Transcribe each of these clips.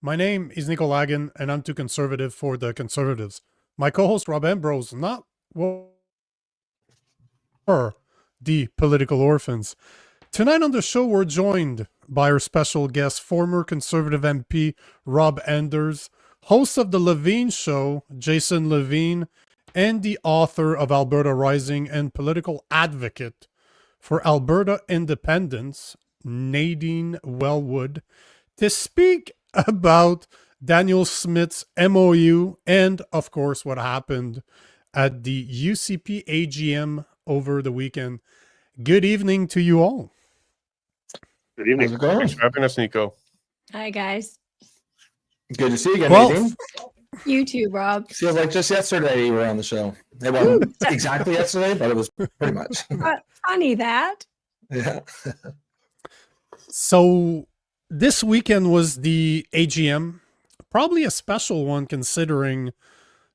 My name is Nico Lagan, and I'm too conservative for the conservatives. My co-host Rob Ambrose, not were the political orphans. Tonight on the show, we're joined by our special guest, former conservative MP Rob Enders, host of the Lavigne Show, Jason Lavigne, and the author of Alberta Rising and political advocate for Alberta independence, Nadine Wellwood, to speak about Danielle Smith's MOU and, of course, what happened at the UCP AGM over the weekend. Good evening to you all. Good evening. How's it going? Thanks for having us, Nico. Hi, guys. Good to see you again, Well, Nadine. You too, Rob. Feels like just yesterday you were on the show. It wasn't exactly yesterday, but it was pretty much. Funny that. Yeah. So this weekend was the AGM, probably a special one considering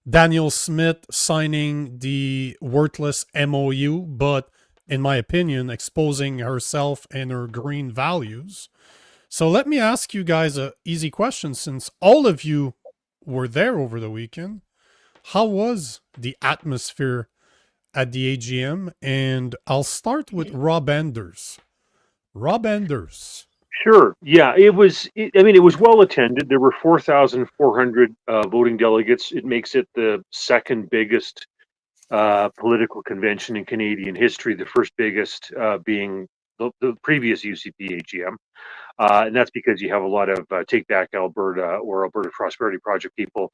Danielle Smith signing the worthless MOU, but in my opinion, exposing herself and her green values. So let me ask you guys an easy question, since all of you were there over the weekend. How was the atmosphere at the AGM? And I'll start with Rob Enders. Rob Enders. Sure. Yeah, it was well attended. There were 4,400 voting delegates. It makes it the second biggest political convention in Canadian history, the first biggest being the previous UCP AGM. And that's because you have a lot of Take Back Alberta or Alberta Prosperity Project people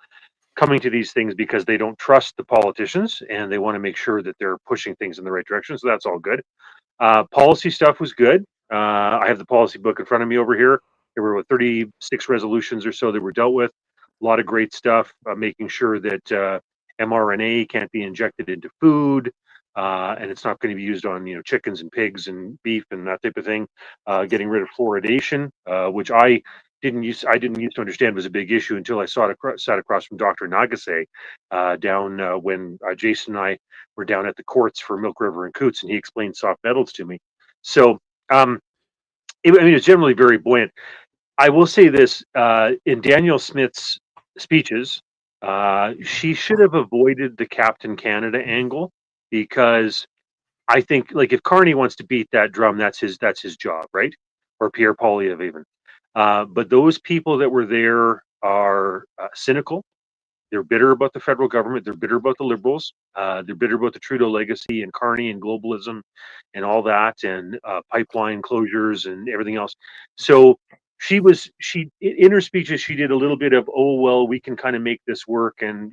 coming to these things because they don't trust the politicians and they want to make sure that they're pushing things in the right direction. So that's all good. Policy stuff was good. I have the policy book in front of me over here. There were 36 resolutions or so that were dealt with. A lot of great stuff, making sure that mRNA can't be injected into food, and it's not going to be used on chickens and pigs and beef and that type of thing. Getting rid of fluoridation, which I didn't used to understand was a big issue until I sat across from Dr. Nagase down when Jason and I were down at the courts for Milk River and Coots, and he explained soft metals to me. So it's generally very buoyant. I will say this, in Danielle Smith's speeches, she should have avoided the Captain Canada angle, because I think, like, if Carney wants to beat that drum, that's his job, right? Or Pierre Poilievre even. But those people that were there are cynical. They're bitter about the federal government. They're bitter about the Liberals. They're bitter about the Trudeau legacy and Carney and globalism and all that, and pipeline closures and everything else. So she in her speeches, she did a little bit of, oh, well, we can kind of make this work, and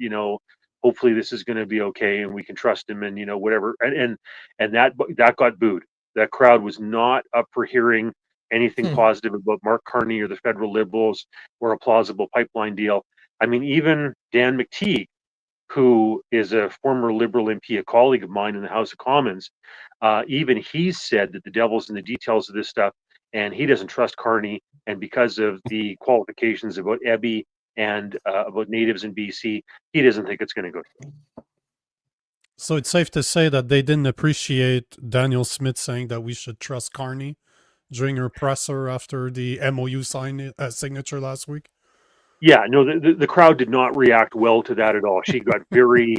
hopefully this is going to be okay, and we can trust him, and whatever. And that got booed. That crowd was not up for hearing anything positive about Mark Carney or the federal Liberals or a plausible pipeline deal. I mean, even Dan McTeague, who is a former Liberal MP, a colleague of mine in the House of Commons, even he said that the devil's in the details of this stuff, and he doesn't trust Carney. And because of the qualifications about Ebbie and about natives in BC, he doesn't think it's going to go through. So it's safe to say that they didn't appreciate Danielle Smith saying that we should trust Carney during her presser after the MOU signature last week? Yeah, no, the crowd did not react well to that at all. She got very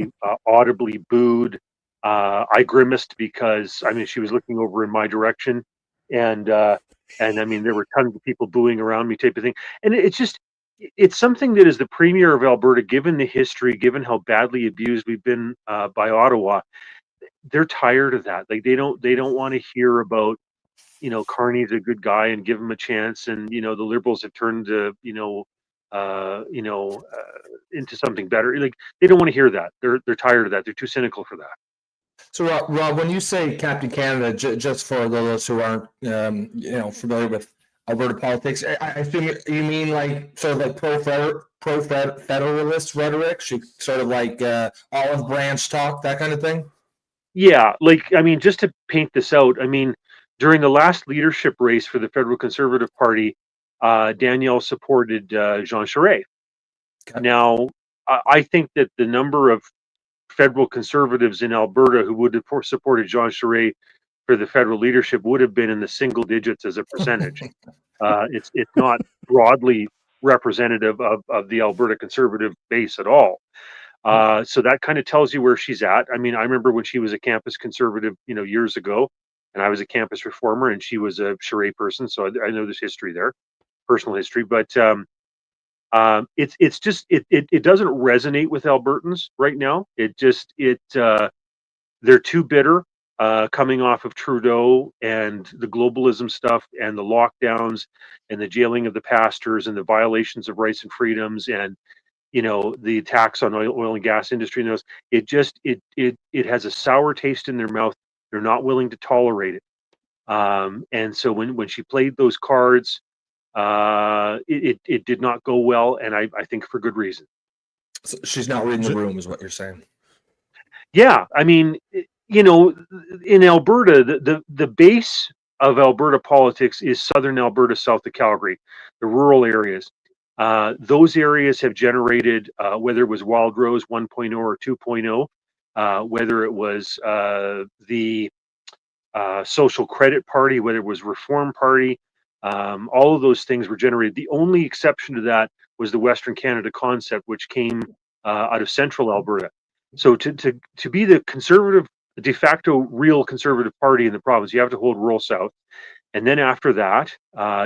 audibly booed. I grimaced because, she was looking over in my direction, and there were tons of people booing around me, type of thing. And it's something that, as the Premier of Alberta, given the history, given how badly abused we've been by Ottawa, they're tired of that. Like, they don't want to hear about, Carney's a good guy and give him a chance, and the Liberals have turned to into something better. Like, they don't want to hear that. They're tired of that. They're too cynical for that. So, Rob, when you say Captain Canada, just for those who aren't, familiar with Alberta politics, I assume you mean like sort of like pro-federalist rhetoric, sort of like olive branch talk, that kind of thing. Yeah, just to paint this out, during the last leadership race for the Federal Conservative Party, Danielle supported Jean Charest. Okay. Now, I think that the number of federal conservatives in Alberta who would have supported Jean Charest for the federal leadership would have been in the single digits as a percentage. It's not broadly representative of the Alberta conservative base at all. So that kind of tells you where she's at. I mean, I remember when she was a campus conservative, years ago, and I was a campus reformer, and she was a charade person. So I know there's history there, personal history. But it's just it doesn't resonate with Albertans right now. They're too bitter. Coming off of Trudeau and the globalism stuff and the lockdowns and the jailing of the pastors and the violations of rights and freedoms and the attacks on oil and gas industry and those, it has a sour taste in their mouth. They're not willing to tolerate it. And so when she played those cards, it did not go well, and I think for good reason. So she's not reading the room, is what you're saying. Yeah, I mean, in Alberta, the base of Alberta politics is southern Alberta, south of Calgary, the rural areas. Those areas have generated, whether it was Wild Rose 1.0 or 2.0, whether it was the Social Credit Party, whether it was Reform Party, all of those things were generated. The only exception to that was the Western Canada Concept, which came out of central Alberta. So to be the conservative, de facto real conservative party in the province, you have to hold rural south. And then after that,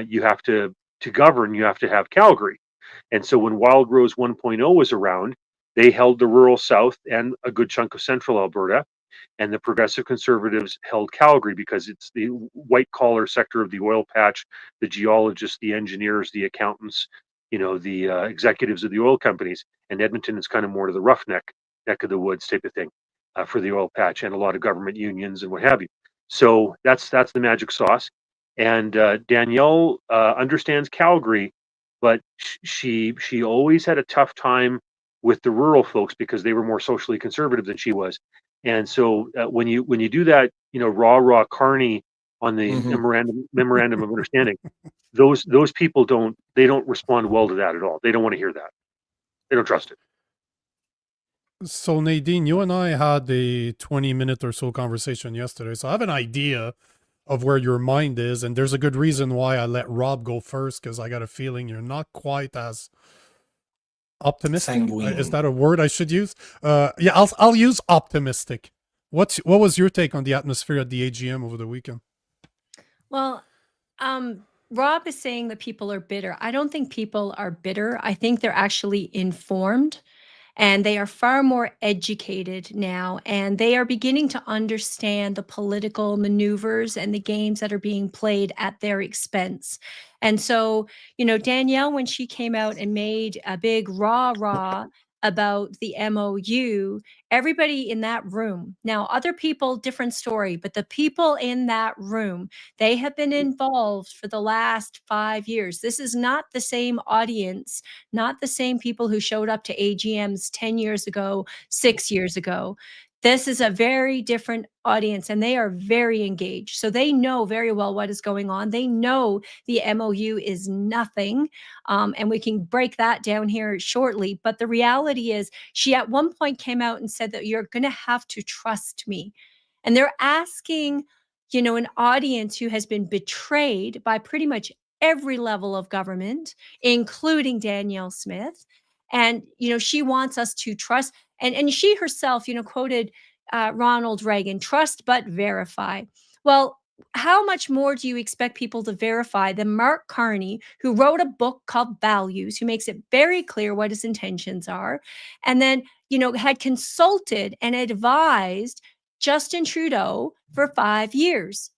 you have to govern, you have to have Calgary. And so when Wild Rose 1.0 was around, they held the rural south and a good chunk of central Alberta. And the progressive conservatives held Calgary because it's the white collar sector of the oil patch, the geologists, the engineers, the accountants, the executives of the oil companies. And Edmonton is kind of more to the roughneck neck of the woods type of thing for the oil patch, and a lot of government unions and what have you. So that's the magic sauce. And Danielle understands Calgary, but she always had a tough time with the rural folks because they were more socially conservative than she was. And so when you do that, rah Carney on the memorandum of understanding, those people don't respond well to that at all. They don't want to hear that. They don't trust it. So Nadine, you and I had a 20-minute or so conversation yesterday, so I have an idea of where your mind is, and there's a good reason why I let Rob go first, because I got a feeling you're not quite as optimistic. Sanguine. Is that a word I should use? Yeah, I'll use optimistic. What was your take on the atmosphere at the AGM over the weekend? Well, Rob is saying that people are bitter. I don't think people are bitter. I think they're actually informed. And they are far more educated now, and they are beginning to understand the political maneuvers and the games that are being played at their expense. And so, Danielle, when she came out and made a big rah about the MOU, everybody in that room, now other people, different story, but the people in that room, they have been involved for the last 5 years. This is not the same audience, not the same people who showed up to AGMs 10 years ago, 6 years ago. This is a very different audience, and they are very engaged. So they know very well what is going on. They know the MOU is nothing, and we can break that down here shortly. But the reality is, she at one point came out and said that you're going to have to trust me. And they're asking, an audience who has been betrayed by pretty much every level of government, including Danielle Smith. And, she wants us to trust. And she herself, quoted Ronald Reagan, trust but verify. Well, how much more do you expect people to verify than Mark Carney, who wrote a book called Values, who makes it very clear what his intentions are, and then, had consulted and advised Justin Trudeau for 5 years?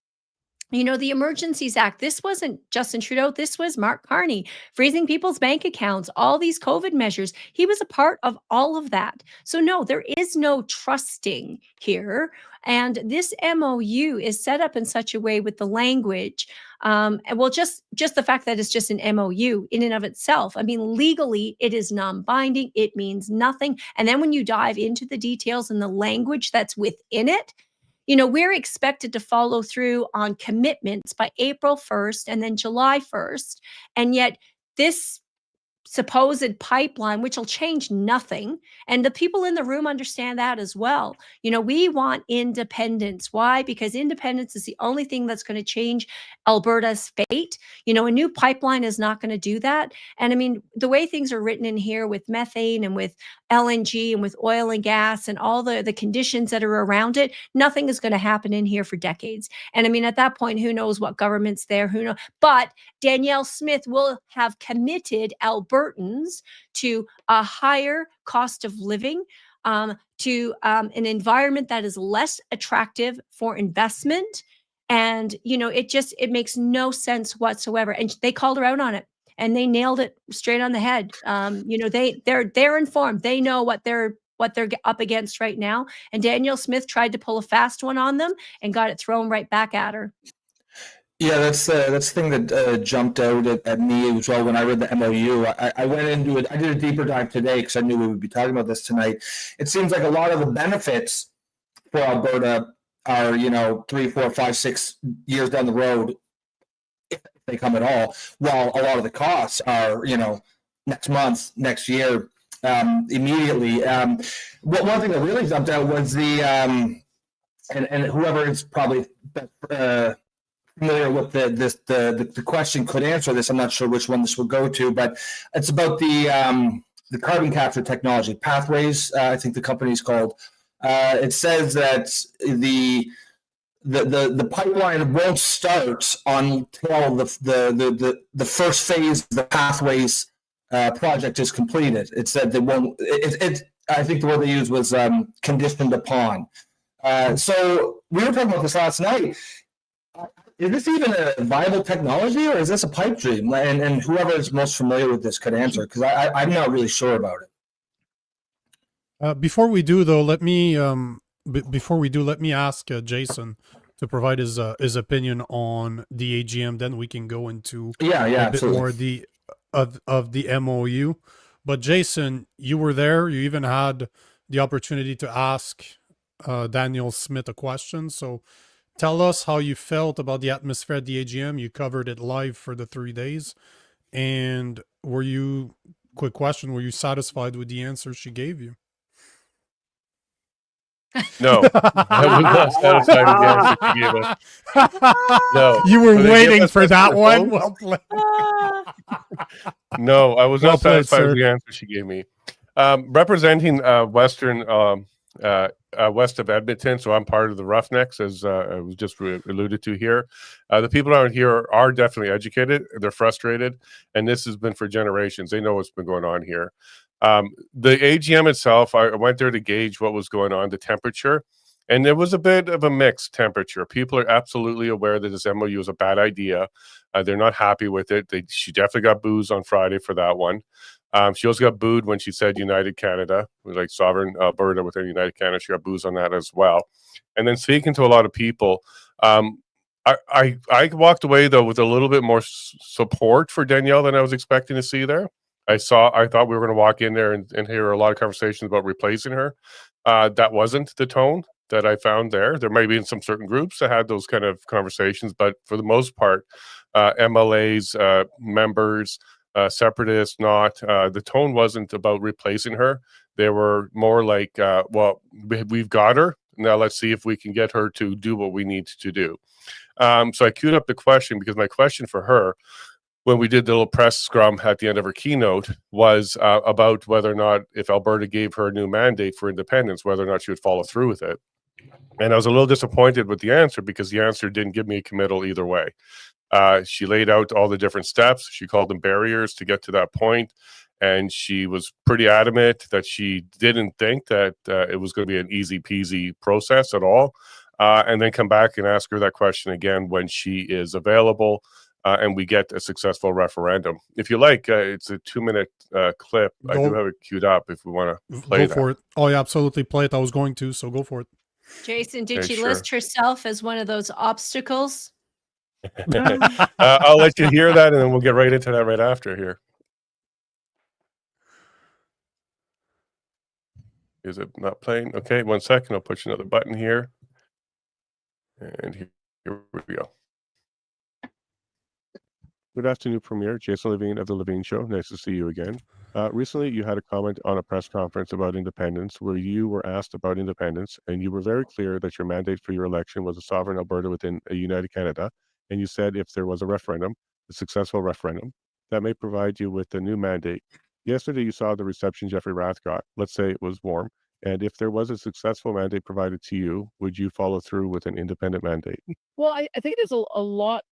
The Emergencies Act, this wasn't Justin Trudeau, this was Mark Carney, freezing people's bank accounts, all these COVID measures. He was a part of all of that. So no, there is no trusting here. And this MOU is set up in such a way with the language. Well, just the fact that it's just an MOU in and of itself. I mean, legally, it is non-binding. It means nothing. And then when you dive into the details and the language that's within it, we're expected to follow through on commitments by April 1st and then July 1st. And yet this supposed pipeline, which will change nothing. And the people in the room understand that as well. You know, we want independence. Why? Because independence is the only thing that's going to change Alberta's fate. You know, a new pipeline is not going to do that. And I mean, the way things are written in here with methane and with LNG and with oil and gas and all the conditions that are around it, nothing is going to happen in here for decades. And I mean, at that point, who knows what government's there, who knows? But Danielle Smith will have committed Albertans to a higher cost of living, to an environment that is less attractive for investment. And, you know, it makes no sense whatsoever. And they called her out on it and they nailed it straight on the head. You know, they're informed. They know what they're up against right now. And Danielle Smith tried to pull a fast one on them and got it thrown right back at her. Yeah, that's the thing that jumped out at me as well when I read the MOU. I went into it. I did a deeper dive today because I knew we would be talking about this tonight. It seems like a lot of the benefits for Alberta are, you know, 3, 4, 5, 6 years down the road, if they come at all, while a lot of the costs are, you know, next month, next year, immediately. One thing that really jumped out was the and whoever is probably familiar with the question could answer this. I'm not sure which one this would go to, but it's about the carbon capture technology pathways. I think the company is called. It says that the pipeline won't start until the first phase of the pathways project is completed. It said they won't. I think the word they used was conditioned upon. So we were talking about this last night. Is this even a viable technology, or is this a pipe dream? And whoever is most familiar with this could answer, because I'm not really sure about it. Before we do, though, let me ask Jason to provide his opinion on the AGM. Then we can go into a bit more of the MOU. But Jason, you were there. You even had the opportunity to ask Danielle Smith a question. So tell us how you felt about the atmosphere at the AGM. You covered it live for the 3 days. And quick question, were you satisfied with the answer she gave you? No, I was not satisfied with the answer she gave us. No. You were waiting for that one? Well played. No, I was not satisfied with sir. the answer she gave me. Representing western west of Edmonton, so I'm part of the Roughnecks, as I was just alluded to here. The people out here are definitely educated. They're frustrated, and this has been for generations. They know what's been going on here. The AGM itself, I went there to gauge what was going on, the temperature, and there was a bit of a mixed temperature. People are absolutely aware that this MOU is a bad idea. They're not happy with it. She definitely got booed on Friday for that one. She also got booed when she said United Canada, like sovereign Alberta within United Canada. She got booed on that as well. And then speaking to a lot of people, I walked away, though, with a little bit more support for Danielle than I was expecting to see there. I thought we were going to walk in there and hear a lot of conversations about replacing her. That wasn't the tone that I found there. There may be in some certain groups that had those kind of conversations, but for the most part, MLAs, members, separatists, not, the tone wasn't about replacing her. They were more like, well, we've got her. Now let's see if we can get her to do what we need to do. So I queued up the question, because my question for her, when we did the little press scrum at the end of her keynote, was about whether or not, if Alberta gave her a new mandate for independence, whether or not she would follow through with it. And I was a little disappointed with the answer, because the answer didn't give me a committal either way. She laid out all the different steps. She called them barriers to get to that point. And she was pretty adamant that she didn't think that it was going to be an easy peasy process at all. And then come back and ask her that question again when she is available. And we get a successful referendum. If you like, it's a 2-minute clip. I do have it queued up if we want to play that. Go for it. Oh, yeah, absolutely. Play it. I was going to, so go for it. Jason, did she list herself as one of those obstacles? I'll let you hear that, and then we'll get right into that right after here. Is it not playing? Okay, 1 second. I'll push another button here. And here we go. Good afternoon, Premier. Jason Lavigne of The Lavigne Show. Nice to see you again. Recently, you had a comment on a press conference about independence where you were asked about independence, and you were very clear that your mandate for your election was a sovereign Alberta within a united Canada. And you said if there was a referendum, a successful referendum, that may provide you with a new mandate. Yesterday, you saw the reception Jeffrey Rath got. Let's say it was warm. And if there was a successful mandate provided to you, would you follow through with an independent mandate? Well, I think there's a lot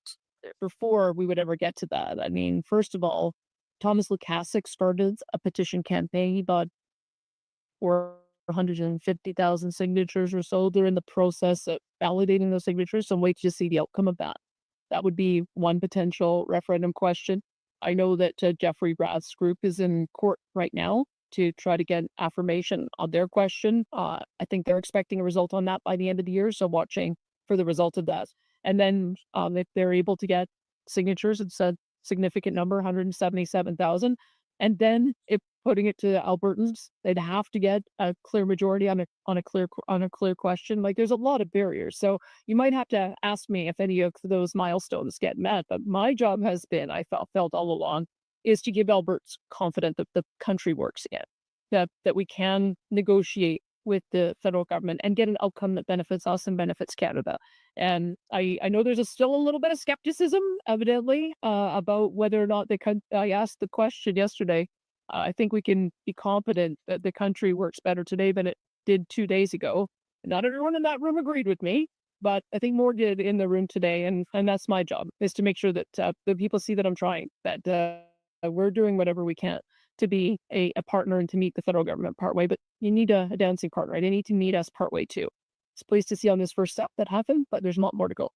before we would ever get to that. I mean, first of all, Thomas Lukasik started a petition campaign. He got 450,000 signatures or so. They're in the process of validating those signatures, so wait to see the outcome of that. That would be one potential referendum question. I know that Jeffrey Rath's group is in court right now to try to get affirmation on their question. I think they're expecting a result on that by the end of the year, so watching for the result of that. And then if they're able to get signatures, it's a significant number, 177,000. And then if putting it to Albertans, they'd have to get a clear majority on a clear question. Like, there's a lot of barriers. So you might have to ask me if any of those milestones get met. But my job has been, I felt all along, is to give Albertans confidence that the country works again, that we can negotiate with the federal government and get an outcome that benefits us and benefits Canada. And I know there's still a little bit of skepticism, evidently, about whether or not I asked the question yesterday. I think we can be confident that the country works better today than it did 2 days ago. Not everyone in that room agreed with me, but I think more did in the room today. And that's my job, is to make sure that the people see that I'm trying, that we're doing whatever we can to be a partner and to meet the federal government partway. But you need a dancing partner, right? They need to meet us partway too. It's pleased to see on this first step that happened, but there's a lot more to go.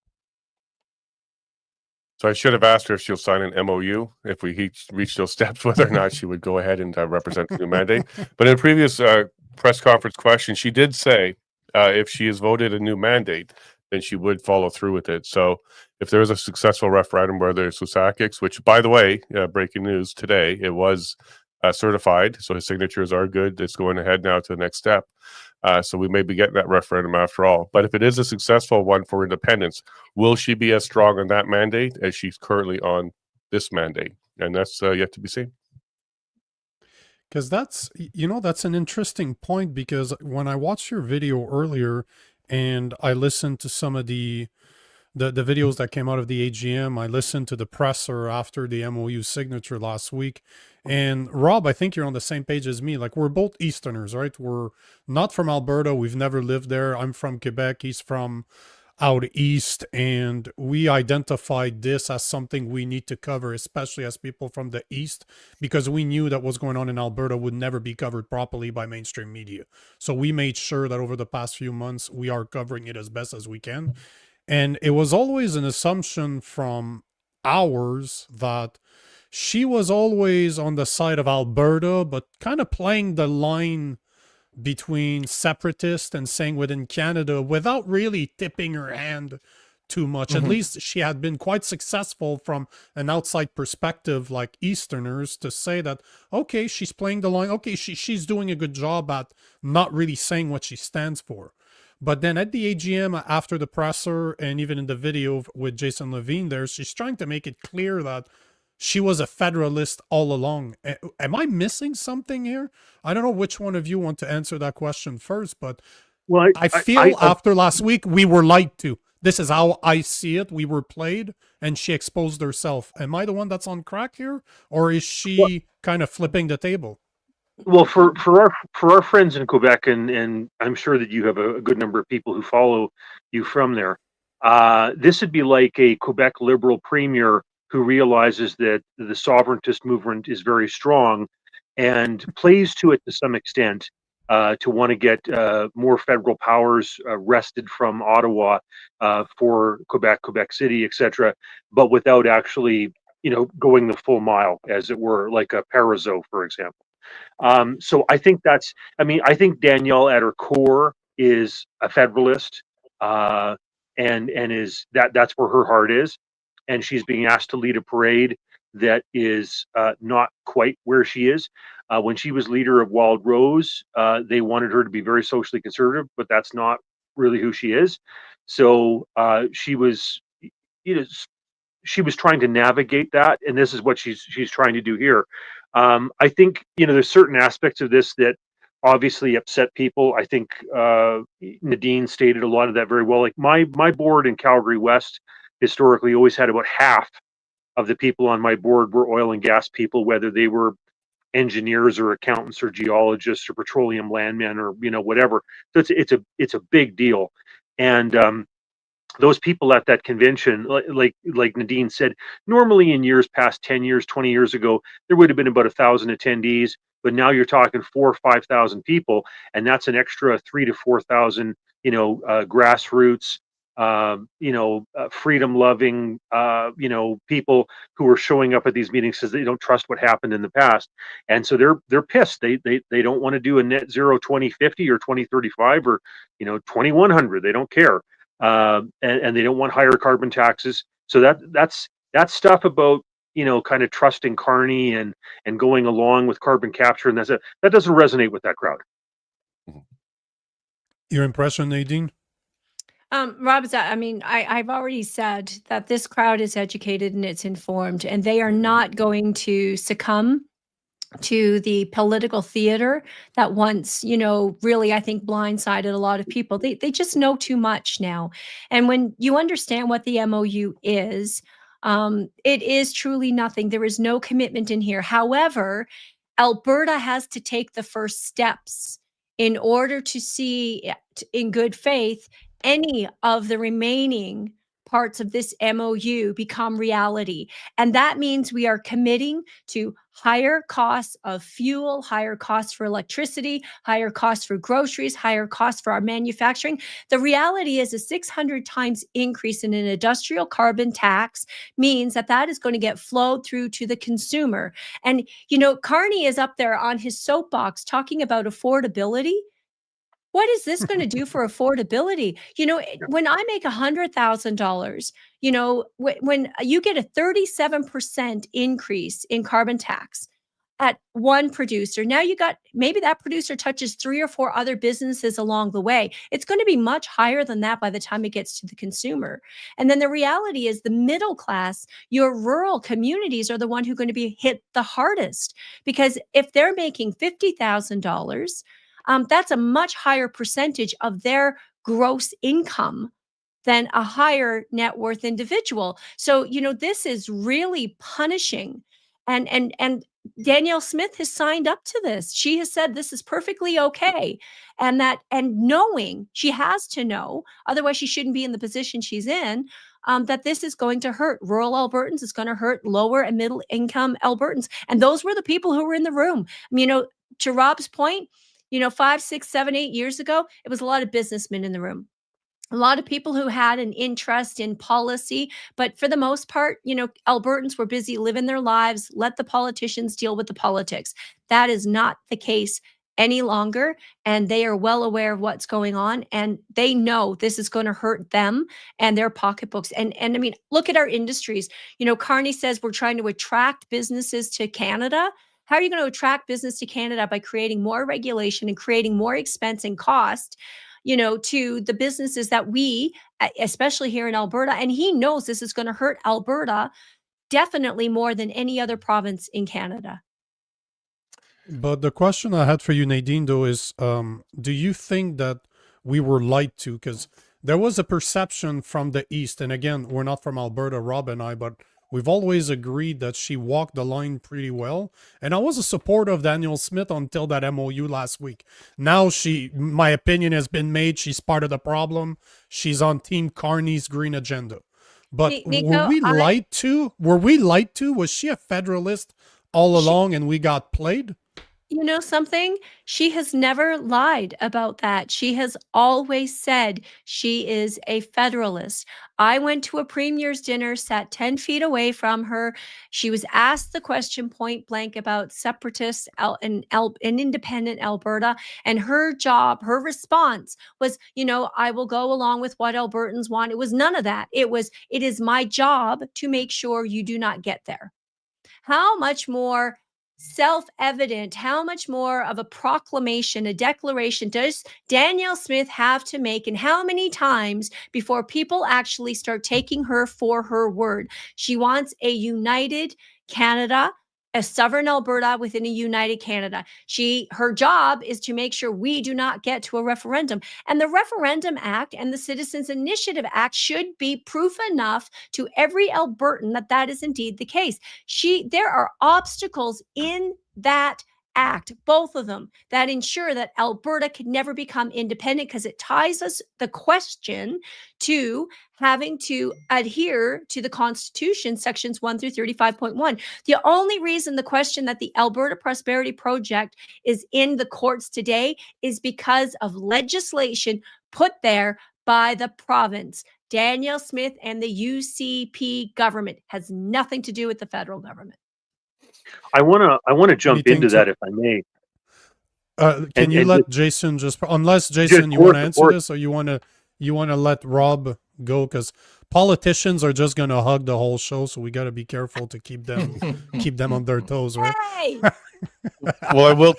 So I should have asked her if she'll sign an MOU if we reach those steps, whether or not she would go ahead and represent the new mandate. But in a previous press conference question, she did say if she is voted a new mandate, then she would follow through with it. So if there is a successful referendum where there's Susakic's, which, by the way, breaking news today, it was certified, so his signatures are good. It's going ahead now to the next step. So we may be getting that referendum after all. But if it is a successful one for independence, will she be as strong on that mandate as she's currently on this mandate? And that's yet to be seen. Because that's an interesting point, because when I watched your video earlier and I listened to some of the videos that came out of the AGM, I listened to the presser after the MOU signature last week. And Rob, I think you're on the same page as me. Like, we're both Easterners, right? We're not from Alberta. We've never lived there. I'm from Quebec. He's from out east. And we identified this as something we need to cover, especially as people from the east, because we knew that what's going on in Alberta would never be covered properly by mainstream media. So we made sure that over the past few months, we are covering it as best as we can. And it was always an assumption from ours that she was always on the side of Alberta, but kind of playing the line between separatist and saying within Canada without really tipping her hand too much. At least she had been quite successful from an outside perspective, like Easterners, to say that, okay, she's playing the line. Okay, she's doing a good job at not really saying what she stands for. But then at the AGM, after the presser, and even in the video with Jason Lavigne there, she's trying to make it clear that she was a federalist all along. Am I missing something here? I don't know which one of you want to answer that question first, but well, I feel after last week, we were lied to. This is how I see it. We were played, and she exposed herself. Am I the one that's on crack here? Or is she kind of flipping the table? Well, for our friends in Quebec, and I'm sure that you have a good number of people who follow you from there, this would be like a Quebec Liberal premier who realizes that the sovereigntist movement is very strong and plays to it to some extent, to want to get more federal powers wrested from Ottawa for Quebec City, etc., but without actually, going the full mile, as it were, like a Parizeau, for example. So I think I think Danielle at her core is a federalist, and is that's where her heart is, and she's being asked to lead a parade that is not quite where she is. When she was leader of Wild Rose, they wanted her to be very socially conservative, but that's not really who she is. So she was, she was trying to navigate that, and this is what she's trying to do here. I think, there's certain aspects of this that obviously upset people. I think Nadine stated a lot of that very well. Like my board in Calgary West historically always had about half of the people on my board were oil and gas people, whether they were engineers or accountants or geologists or petroleum landmen or whatever. So it's a big deal, and those people at that convention, like Nadine said, normally in years past, 10 years, 20 years ago, there would have been about 1,000 attendees, but now you're talking 4,000 or 5,000 people, and that's an extra 3,000 to 4,000, grassroots, freedom-loving, people who are showing up at these meetings because they don't trust what happened in the past, and so they're pissed. They don't want to do a net zero 2050 or 2035 or 2100. They don't care. And they don't want higher carbon taxes. So that's stuff about kind of trusting Carney and going along with carbon capture, and that doesn't resonate with that crowd. Your impression, Nadine? Rob, I've already said that this crowd is educated and it's informed, and they are not going to succumb to the political theater that once, really, I think, blindsided a lot of people. They just know too much now. And when you understand what the MOU is, it is truly nothing. There is no commitment in here. However, Alberta has to take the first steps in order to see in good faith any of the remaining parts of this MOU become reality. And that means we are committing to higher costs of fuel, higher costs for electricity, higher costs for groceries, higher costs for our manufacturing. The reality is a 600 times increase in an industrial carbon tax means that is going to get flowed through to the consumer. And, Carney is up there on his soapbox talking about affordability. What is this going to do for affordability? When I make $100,000, when you get a 37% increase in carbon tax at one producer, now maybe that producer touches 3 or 4 other businesses along the way. It's going to be much higher than that by the time it gets to the consumer. And then the reality is the middle class, your rural communities are the one who are going to be hit the hardest, because if they're making $50,000, that's a much higher percentage of their gross income than a higher net worth individual. So, this is really punishing. And Danielle Smith has signed up to this. She has said this is perfectly okay. And knowing, she has to know, otherwise she shouldn't be in the position she's in, that this is going to hurt rural Albertans. It's going to hurt lower and middle income Albertans. And those were the people who were in the room. To Rob's point, 5, 6, 7, 8 years ago, it was a lot of businessmen in the room. A lot of people who had an interest in policy, but for the most part, Albertans were busy living their lives. Let the politicians deal with the politics. That is not the case any longer, and they are well aware of what's going on, and they know this is going to hurt them and their pocketbooks. And look at our industries. Carney says we're trying to attract businesses to Canada. How are you going to attract business to Canada? By creating more regulation and creating more expense and cost, to the businesses that we, especially here in Alberta, and he knows this is going to hurt Alberta definitely more than any other province in Canada. But the question I had for you, Nadine, though, is do you think that we were lied to? Because there was a perception from the East, and again, we're not from Alberta, Rob and I, but we've always agreed that she walked the line pretty well. And I was a supporter of Danielle Smith until that MOU last week. Now my opinion has been made. She's part of the problem. She's on Team Carney's green agenda. But Nico, were we lied to? Were we lied to? Was she a federalist all along and we got played? You know something? She has never lied about that. She has always said she is a federalist. I went to a premier's dinner, sat 10 feet away from her. She was asked the question point blank about separatists in independent Alberta. And her response was, I will go along with what Albertans want. It was none of that. It is my job to make sure you do not get there. How much more self-evident, how much more of a proclamation, a declaration does Danielle Smith have to make, and how many times before people actually start taking her for her word? She wants a united Canada, a sovereign Alberta within a united Canada. Her job is to make sure we do not get to a referendum. And the Referendum Act and the Citizens Initiative Act should be proof enough to every Albertan that that is indeed the case. There are obstacles in that act, both of them, that ensure that Alberta can never become independent, because it ties us the question to having to adhere to the Constitution, sections 1 through 35.1. The only reason the question that the Alberta Prosperity Project is in the courts today is because of legislation put there by the province. Danielle Smith and the UCP government has nothing to do with the federal government. I want to jump Anything into to- that if I may. Can you and let Jason unless Jason, you of want to answer course. this, or you want to let Rob go? Because politicians are just going to hug the whole show, so we got to be careful to keep them on their toes, right? Hey! Well, I will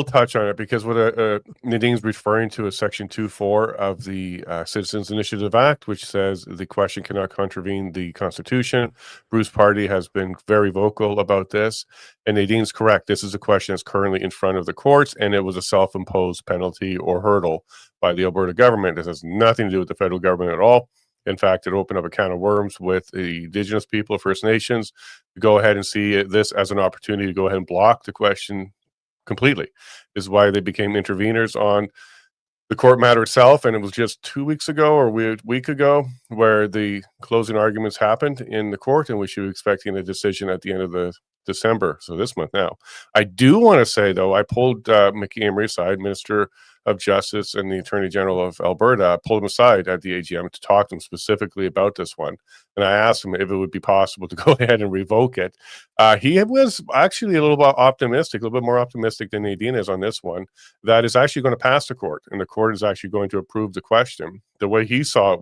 touch on it, because what Nadine's referring to is Section 2.4 of the Citizens Initiative Act, which says the question cannot contravene the Constitution. Bruce Party has been very vocal about this, and Nadine's correct. This is a question that's currently in front of the courts, and it was a self-imposed penalty or hurdle by the Alberta government. This has nothing to do with the federal government at all. In fact, it opened up a can of worms with the Indigenous people, First Nations, to go ahead and see this as an opportunity to go ahead and block the question completely. This is why they became interveners on the court matter itself. And it was just 2 weeks ago or a week ago where the closing arguments happened in the court, and we should be expecting a decision at the end of the December, so this month now. I do want to say, though, I pulled Mickey Amory aside, Minister of Justice and the Attorney General of Alberta. I pulled him aside at the AGM to talk to him specifically about this one, and I asked him if it would be possible to go ahead and revoke it. He was actually a little bit optimistic, a little bit more optimistic than Nadine is on this one, that is actually going to pass the court, and the court is actually going to approve the question. The way he saw it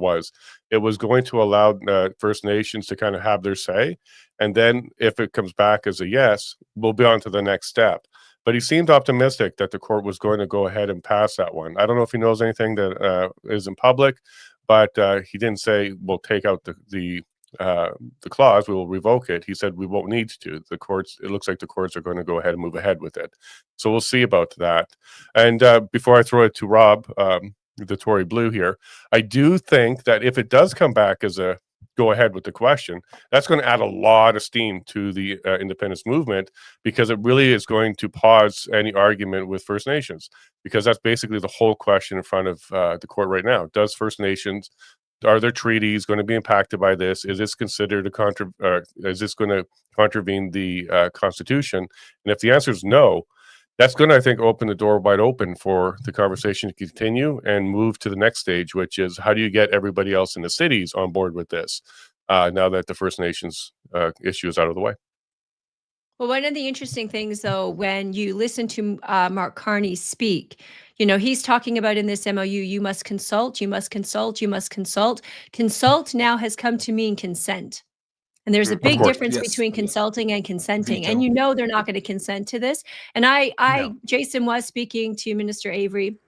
was going to allow First Nations to kind of have their say, and then if it comes back as a yes, we'll be on to the next step. But he seemed optimistic that the court was going to go ahead and pass that one. I don't know if he knows anything that isn't public, but he didn't say we'll take out the clause, we will revoke it. He said we won't need to. The courts, it looks like the courts are going to go ahead and move ahead with it. So we'll see about that. And before I throw it to Rob, the Tory Blue here, I do think that if it does come back as a go ahead with the question, that's going to add a lot of steam to the independence movement, because it really is going to pause any argument with First Nations, because that's basically the whole question in front of the court right now. Does First Nations, are their treaties going to be impacted by this? Is this considered is this going to contravene the Constitution? And if the answer is no, that's going to, I think, open the door wide open for the conversation to continue and move to the next stage, which is how do you get everybody else in the cities on board with this now that the First Nations issue is out of the way? Well, one of the interesting things, though, when you listen to Mark Carney speak, you know, he's talking about in this MOU, you must consult, you must consult, you must consult. Consult now has come to mean consent. And there's a big difference between consulting and consenting. And you know they're not going to consent to this. And Jason was speaking to Minister Avery.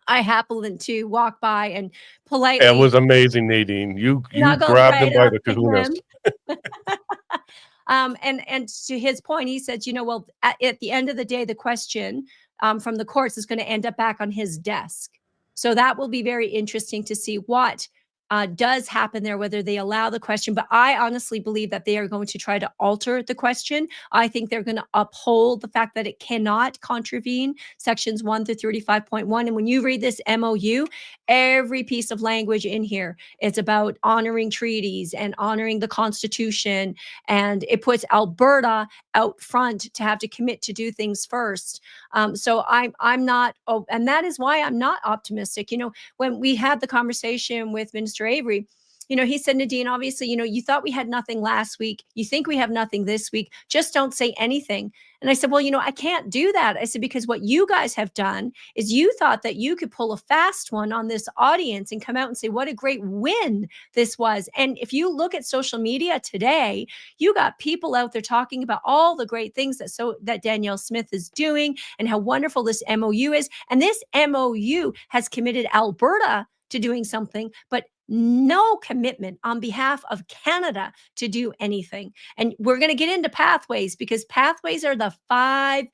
I happened to walk by and politely. It was amazing, Nadine. You grabbed him by the kahunas. And to his point, he said, you know, well, at the end of the day, the question from the courts is going to end up back on his desk. So that will be very interesting to see what does happen there, whether they allow the question. But I honestly believe that they are going to try to alter the question. I think they're going to uphold the fact that it cannot contravene sections 1 through 35.1. And when you read this MOU, every piece of language in here, it's about honoring treaties and honoring the Constitution. And it puts Alberta out front to have to commit to do things first. So I'm not, and that is why I'm not optimistic. You know, when we had the conversation with Minister Avery, he said, Nadine, obviously, you thought we had nothing last week. You think we have nothing this week. Just don't say anything. And I said, well, I can't do that. I said, because what you guys have done is you thought that you could pull a fast one on this audience and come out and say, what a great win this was. And if you look at social media today, you got people out there talking about all the great things that Danielle Smith is doing and how wonderful this MOU is. And this MOU has committed Alberta to doing something, but no commitment on behalf of Canada to do anything. And we're going to get into pathways, because pathways are the 5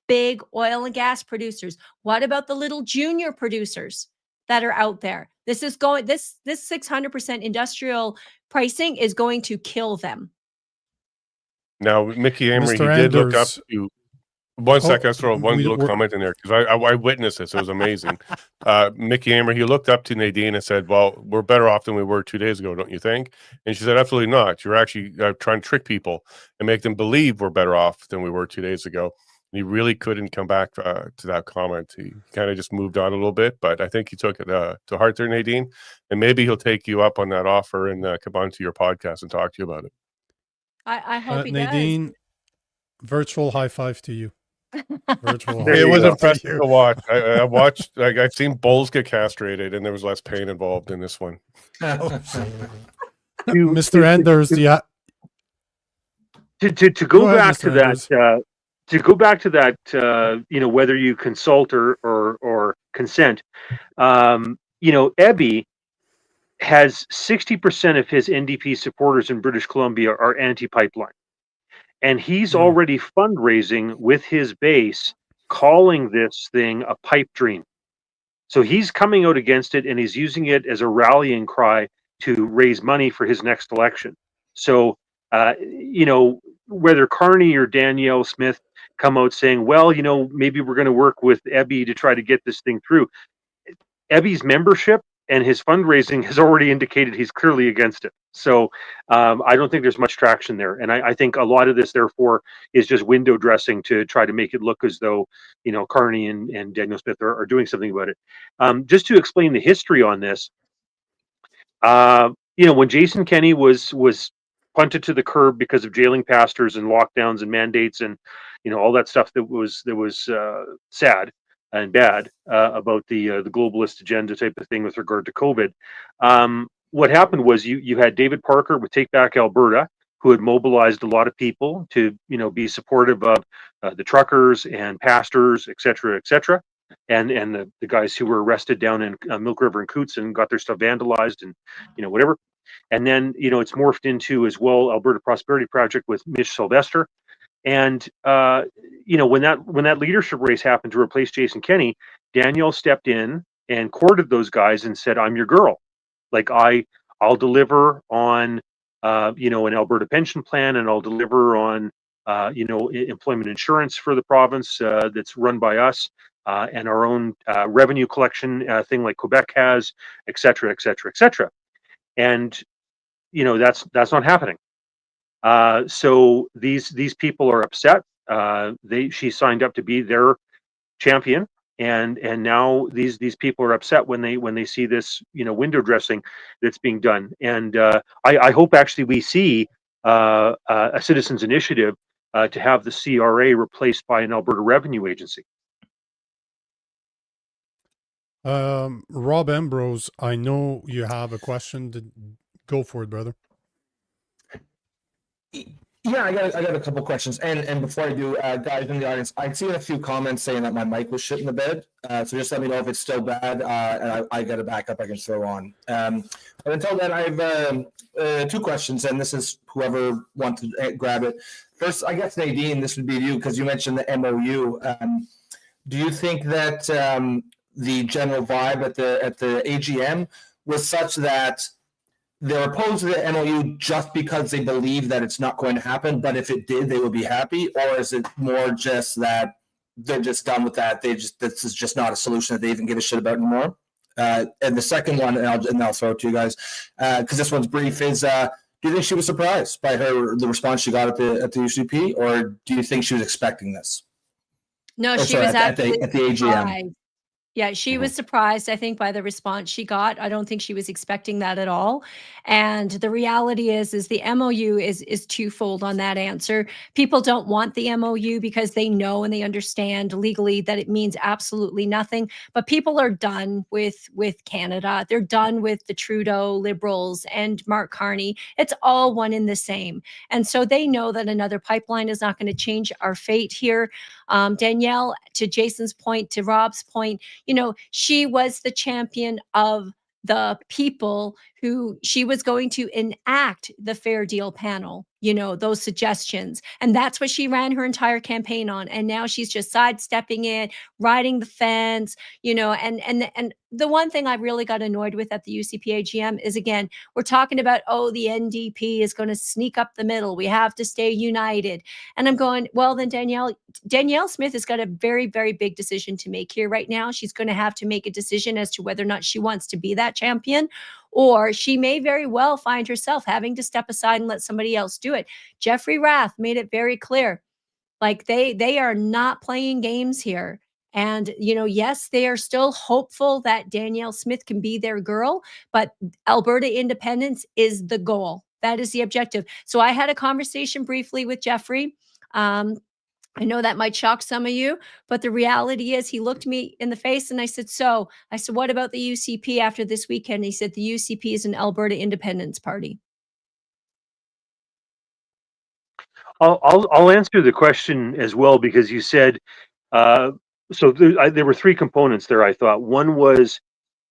big oil and gas producers. What about the little junior producers that are out there? This 600% industrial pricing is going to kill them. Now, Mickey Amory, he Mr. did look up Anders. to. One second, let's throw one little comment in there, because I witnessed this. It was amazing. Mickey Amory, he looked up to Nadine and said, well, we're better off than we were 2 days ago, don't you think? And she said, absolutely not. You're actually trying to trick people and make them believe we're better off than we were 2 days ago. And he really couldn't come back to that comment. He kind of just moved on a little bit, but I think he took it to heart there, Nadine. And maybe he'll take you up on that offer and come onto your podcast and talk to you about it. I hope he Nadine, does. virtual high five to you. Virtual There high It you was go. impressive to watch. I watched, I've seen bulls get castrated, and there was less pain involved in this one. Mr. Anders, yeah. To Go go ahead, back Mr. to that, Anders. whether you consult or consent, Ebby has 60% of his NDP supporters in British Columbia are anti-pipeline. And he's already fundraising with his base, calling this thing a pipe dream. So he's coming out against it, and he's using it as a rallying cry to raise money for his next election. So, whether Carney or Danielle Smith come out saying, well, maybe we're going to work with Ebby to try to get this thing through. Ebby's membership and his fundraising has already indicated he's clearly against it. So I don't think there's much traction there. And I think a lot of this, therefore, is just window dressing to try to make it look as though, Carney and Danielle Smith are doing something about it. Just to explain the history on this, when Jason Kenney was punted to the curb because of jailing pastors and lockdowns and mandates and, all that stuff that was sad and bad about the globalist agenda type of thing with regard to COVID. What happened was you had David Parker with Take Back Alberta, who had mobilized a lot of people to be supportive of the truckers and pastors, et cetera, and the guys who were arrested down in Milk River and Coots and got their stuff vandalized and whatever. And then it's morphed into as well Alberta Prosperity Project with Mitch Sylvester. And when that leadership race happened to replace Jason Kenney, Danielle stepped in and courted those guys and said, "I'm your girl. Like I'll deliver on an Alberta pension plan, and I'll deliver on employment insurance for the province that's run by us, and our own revenue collection thing like Quebec has, et cetera, et cetera, et cetera." And that's not happening. So these people are upset. She signed up to be their champion, and now these people are upset when they see this window dressing that's being done. And I hope actually we see a citizens initiative to have the CRA replaced by an Alberta Revenue Agency. Rob Ambrose, I know you have a question. Go for it, brother. Yeah, I got a couple questions, and before I do, guys in the audience, I've seen a few comments saying that my mic was shit in the bed. So just let me know if it's still bad, and I got a backup I can throw on. But until then, I have 2 questions, and this is whoever wants to grab it. First, I guess Nadine, this would be you because you mentioned the MOU. Do you think that the general vibe at the AGM was such that they're opposed to the MOU just because they believe that it's not going to happen, but if it did, they would be happy? Or is it more just that they're just done with that? This is just not a solution that they even give a shit about anymore? And the second one, and I'll throw it to you guys, because this one's brief, is do you think she was surprised by the response she got at the UCP, or do you think she was expecting this? No, she was at the AGM. surprised. Yeah, she was surprised, I think, by the response she got. I don't think she was expecting that at all. And the reality is the MOU is twofold on that answer. People don't want the MOU because they know and they understand legally that it means absolutely nothing. But people are done with Canada. They're done with the Trudeau Liberals and Mark Carney. It's all one in the same. And so they know that another pipeline is not going to change our fate here. Danielle, to Jason's point, to Rob's point, you know, she was the champion of the people who she was going to enact the fair deal panel, you know, those suggestions. And that's what she ran her entire campaign on. And now she's just sidestepping it, riding the fence, you know, and the one thing I really got annoyed with at the UCP AGM is, again, we're talking about, oh, the NDP is going to sneak up the middle. We have to stay united. And I'm going, well, then Danielle Smith has got a very, very big decision to make here right now. She's going to have to make a decision as to whether or not she wants to be that champion, or she may very well find herself having to step aside and let somebody else do it. Jeffrey Rath made it very clear, like they are not playing games here. And, you know, yes, they are still hopeful that Danielle Smith can be their girl, but Alberta independence is the goal. That is the objective. So I had a conversation briefly with Jeffrey. I know that might shock some of you, but the reality is he looked me in the face and I said, what about the UCP after this weekend? He said, the UCP is an Alberta independence party. I'll answer the question as well, because you said, so there were three components there, I thought. One was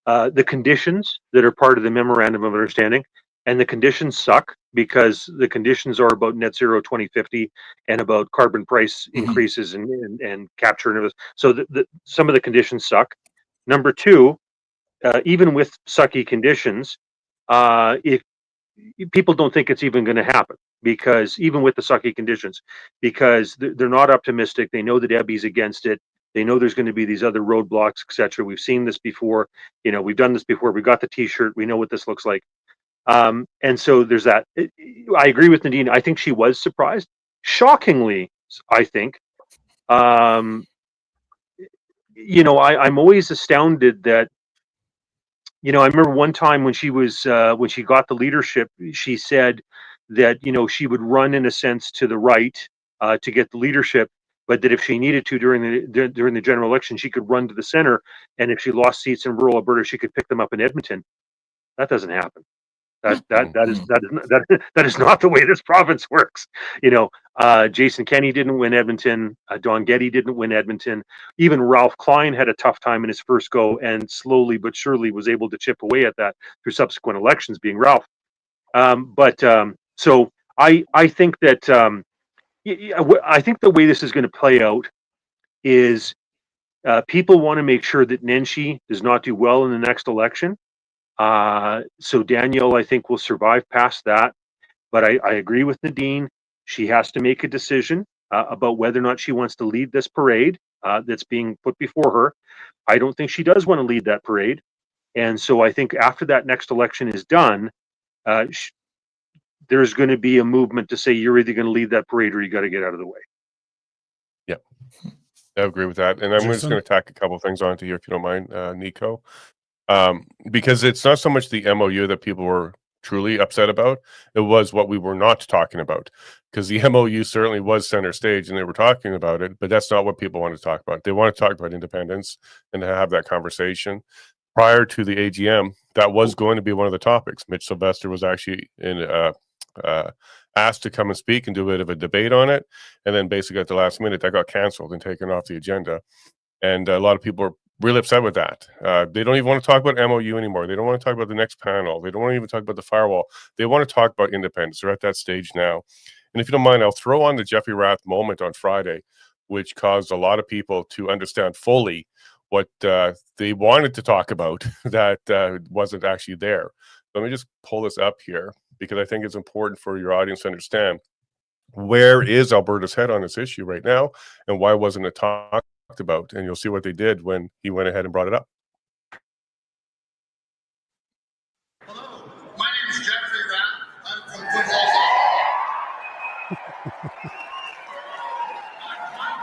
the conditions that are part of the Memorandum of Understanding, and the conditions suck because the conditions are about net zero 2050 and about carbon price increases and capture and everything. So some of the conditions suck. Number two, even with sucky conditions, if people don't think it's even going to happen, because even with the sucky conditions, because they're not optimistic. They know that Ebby's against it. They know there's going to be these other roadblocks, etc. We've seen this before. You know, we've done this before. We got the T-shirt. We know what this looks like. And so there's that. I agree with Nadine. I think she was surprised. Shockingly, I think. You know, I'm always astounded that, you know, I remember one time when she got the leadership, she said that, you know, she would run in a sense to the right to get the leadership, but that if she needed to during the general election, she could run to the center, and if she lost seats in rural Alberta, she could pick them up in Edmonton. That doesn't happen. That is not the way this province works. You know, Jason Kenney didn't win Edmonton. Don Getty didn't win Edmonton. Even Ralph Klein had a tough time in his first go, and slowly but surely was able to chip away at that through subsequent elections, being Ralph. So I think that I think the way this is going to play out is people want to make sure that Nenshi does not do well in the next election. So Danielle, I think, will survive past that. But I agree with Nadine. She has to make a decision about whether or not she wants to lead this parade that's being put before her. I don't think she does want to lead that parade. And so I think after that next election is done, there's going to be a movement to say, you're either going to lead that parade or you got to get out of the way. Yeah, I agree with that. And I'm just going to tack a couple of things onto here, if you don't mind, Nico. Because it's not so much the MOU that people were truly upset about. It was what we were not talking about, because the MOU certainly was center stage and they were talking about it, but that's not what people want to talk about. They want to talk about independence and to have that conversation. Prior to the AGM, that was going to be one of the topics. Mitch Sylvester was actually asked to come and speak and do a bit of a debate on it, and then basically at the last minute that got canceled and taken off the agenda. And a lot of people are really upset with that. They don't even want to talk about MOU anymore. They don't want to talk about the next panel. They don't want to even talk about the firewall. They want to talk about independence. They're at that stage now. And if you don't mind, I'll throw on the Jeffrey Rath moment on Friday, which caused a lot of people to understand fully what they wanted to talk about that wasn't actually there. Let me just pull this up here, because I think it's important for your audience to understand where is Alberta's head on this issue right now, and why wasn't it talked about. And you'll see what they did when he went ahead and brought it up. Hello, my name is Jeffrey Rath. I'm from football. I'm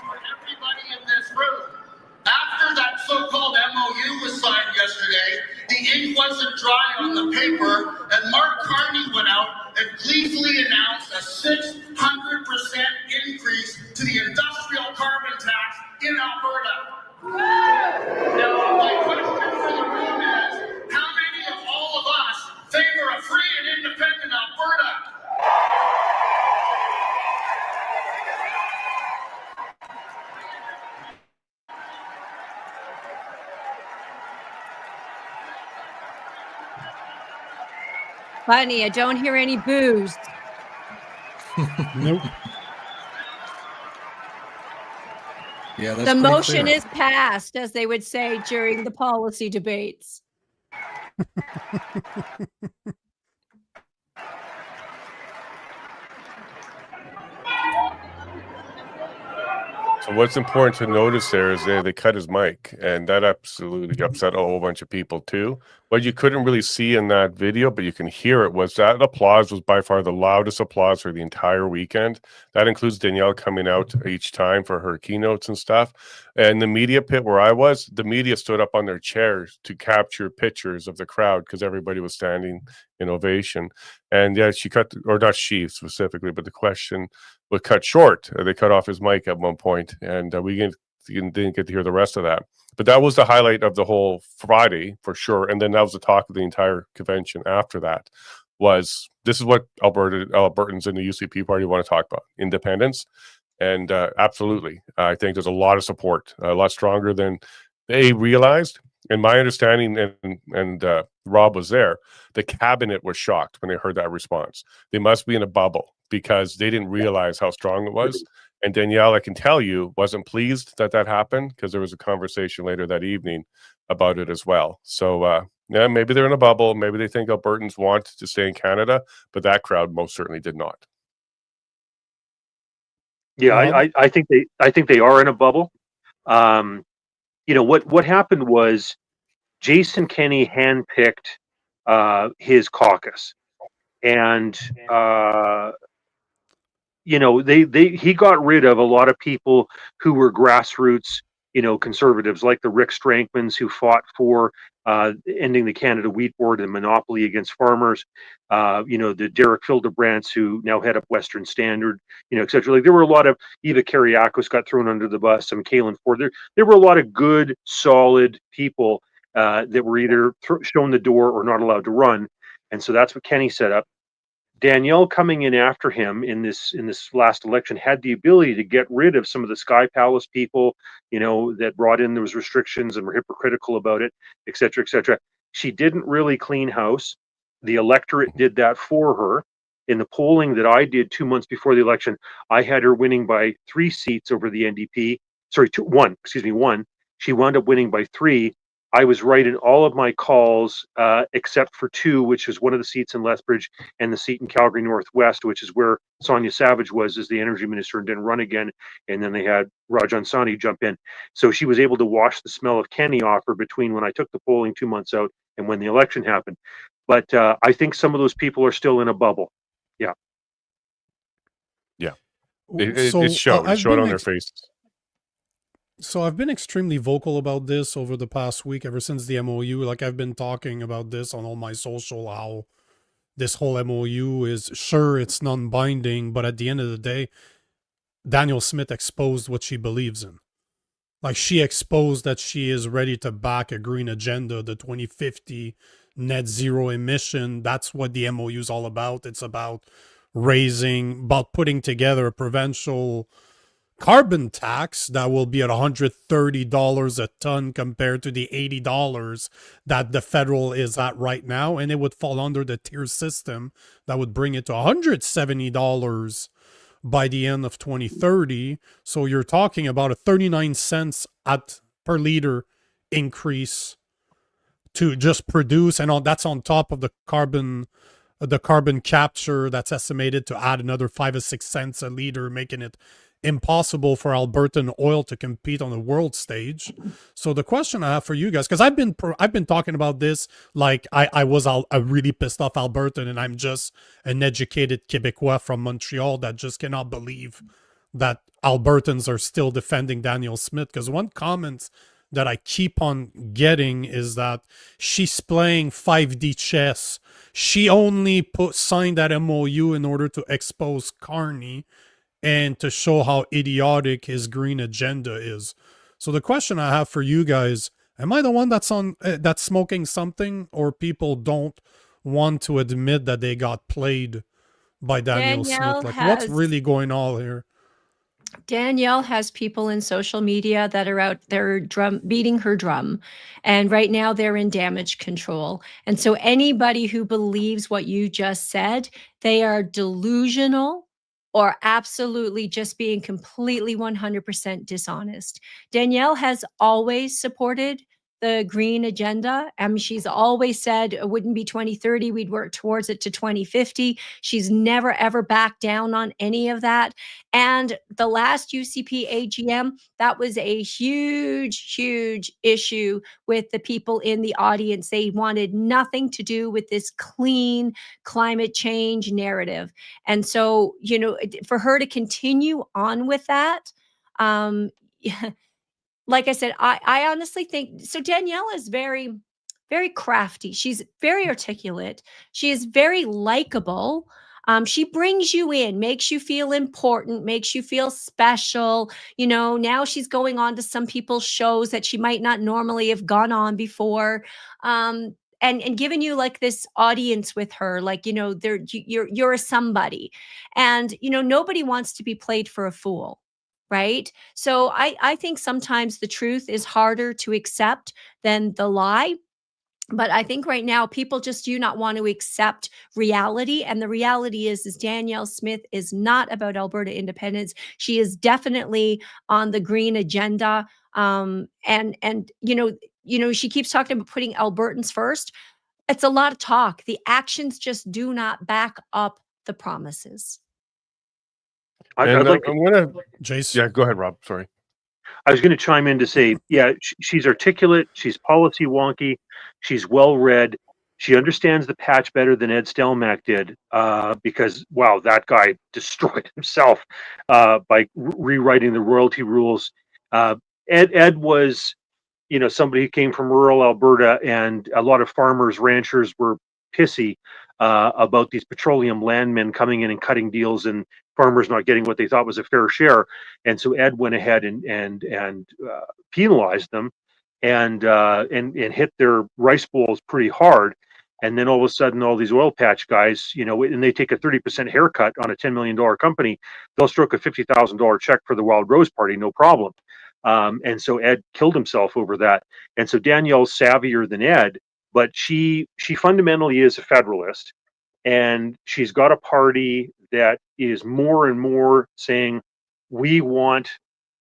for everybody in this room. paper, and Mark Carney went out and gleefully announced a 600% increase to the industrial carbon tax in Alberta. Now, my question for the room is, how many of all of us favor a free and independent Alberta? Funny, I don't hear any boos. Nope. Yeah, that's The pretty motion clear. is passed, as they would say during the policy debates. So what's important to notice there is they cut his mic, and that absolutely upset a whole bunch of people too. What you couldn't really see in that video, but you can hear it, was that applause was by far the loudest applause for the entire weekend. That includes Danielle coming out each time for her keynotes and stuff. And the media pit where I was, the media stood up on their chairs to capture pictures of the crowd because everybody was standing in ovation. And yeah, she cut, or not she specifically, but the question was cut short. They cut off his mic at one point, and we didn't get to hear the rest of that. But that was the highlight of the whole Friday for sure. And then that was the talk of the entire convention after that. Was this is what Albertans in the UCP party want to talk about: independence. And absolutely, I think there's a lot of support, a lot stronger than they realized. In my understanding, and Rob was there, the cabinet was shocked when they heard that response. They must be in a bubble because they didn't realize how strong it was. And Danielle, I can tell you, wasn't pleased that that happened because there was a conversation later that evening about it as well. So, yeah, maybe they're in a bubble. Maybe they think Albertans want to stay in Canada, but that crowd most certainly did not. Yeah, Rob? I think they are in a bubble. You know what happened was Jason Kenney handpicked his caucus, and you know he got rid of a lot of people who were grassroots, you know, conservatives like the Rick Strankmans who fought for ending the Canada Wheat Board and monopoly against farmers. You know, the Derek Fildebrandts who now head up Western Standard, you know, etc. Like there were a lot of Eva Kiriakos got thrown under the bus. Some Kaylin Ford. There were a lot of good, solid people that were either shown the door or not allowed to run, and so that's what Kenney set up. Danielle coming in after him in this last election had the ability to get rid of some of the Sky Palace people, you know, that brought in those restrictions and were hypocritical about it, et cetera, et cetera. She didn't really clean house. The electorate did that for her. In the polling that I did 2 months before the election, I had her winning by 3 seats over the NDP. Sorry, one. She wound up winning by 3. I was right in all of my calls, except for 2, which is one of the seats in Lethbridge and the seat in Calgary Northwest, which is where Sonia Savage was as the energy minister and didn't run again. And then they had Rajan Sani jump in. So she was able to wash the smell of Kenney off her between when I took the polling 2 months out and when the election happened. But I think some of those people are still in a bubble. Yeah. Yeah. So, It showed. It showed on their faces. So I've been extremely vocal about this over the past week, ever since the MOU. Like I've been talking about this on all my social, how this whole MOU is, sure, it's non-binding, but at the end of the day, Danielle Smith exposed what she believes in. Like she exposed that she is ready to back a green agenda, the 2050 net zero emission. That's what the MOU is all about. It's about putting together a provincial carbon tax that will be at $130 a ton compared to the $80 that the federal is at right now, and it would fall under the tier system that would bring it to $170 by the end of 2030. So you're talking about a 39 cents per liter increase to just produce, and that's on top of the carbon capture that's estimated to add another 5 or 6 cents a liter, making it impossible for Albertan oil to compete on the world stage. So the question I have for you guys, because I've been talking about this like I was a really pissed off Albertan, and I'm just an educated Quebecois from Montreal that just cannot believe that Albertans are still defending Danielle Smith. Because one comment that I keep on getting is that she's playing 5D chess. She only signed that MOU in order to expose Carney and to show how idiotic his green agenda is. So the question I have for you guys, am I the one that's smoking something, or people don't want to admit that they got played by Danielle Smith? Like, what's really going on here? Danielle has people in social media that are out there beating her drum. And right now they're in damage control. And so anybody who believes what you just said, they are delusional or absolutely just being completely 100% dishonest. Danielle has always supported the green agenda. I mean, she's always said it wouldn't be 2030, we'd work towards it to 2050. She's never, ever backed down on any of that. And the last UCP AGM, that was a huge, huge issue with the people in the audience. They wanted nothing to do with this clean climate change narrative. And so, you know, for her to continue on with that, like I said, I honestly think so. Danielle is very, very crafty. She's very articulate. She is very likable. She brings you in, makes you feel important, makes you feel special. You know, now she's going on to some people's shows that she might not normally have gone on before. And giving you like this audience with her, like, you know, you're a somebody. And, you know, nobody wants to be played for a fool. Right. So I think sometimes the truth is harder to accept than the lie. But I think right now people just do not want to accept reality. And the reality is Danielle Smith is not about Alberta independence. She is definitely on the green agenda. And you know, she keeps talking about putting Albertans first. It's a lot of talk. The actions just do not back up the promises. I'd like I'm gonna, Jace? yeah, go ahead, Rob. Sorry. I was going to chime in to say, yeah, she's articulate, she's policy wonky, she's well read, she understands the patch better than Ed Stelmach did, because wow, that guy destroyed himself by rewriting the royalty rules. Ed was, you know, somebody who came from rural Alberta, and a lot of farmers, ranchers were pissy about these petroleum landmen coming in and cutting deals, and farmers not getting what they thought was a fair share. And so Ed went ahead and penalized them and hit their rice bowls pretty hard. And then all of a sudden, all these oil patch guys, you know, and they take a 30% haircut on a $10 million company, they'll stroke a $50,000 check for the Wild Rose Party, no problem. And so Ed killed himself over that. And so Danielle's savvier than Ed, but she fundamentally is a federalist, and she's got a party that is more and more saying, we want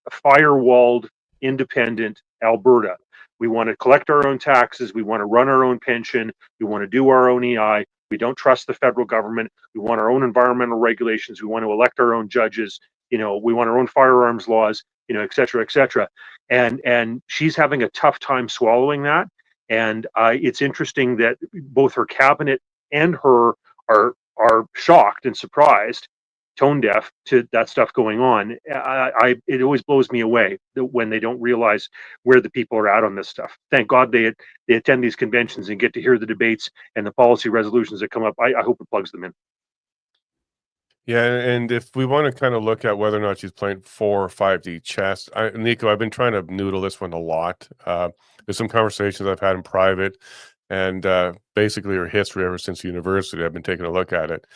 a firewalled, independent Alberta. We want to collect our own taxes. We want to run our own pension. We want to do our own EI. We don't trust the federal government. We want our own environmental regulations. We want to elect our own judges. You know, we want our own firearms laws, you know, et cetera, et cetera. And she's having a tough time swallowing that. And it's interesting that both her cabinet and her are shocked and surprised, tone deaf to that stuff going on. It always blows me away when they don't realize where the people are at on this stuff. Thank God they attend these conventions and get to hear the debates and the policy resolutions that come up. I hope it plugs them in. Yeah, and if we want to kind of look at whether or not she's playing 4 or 5D chess, Nico, I've been trying to noodle this one a lot. There's some conversations I've had in private, and basically her history ever since university, I've been taking a look at it.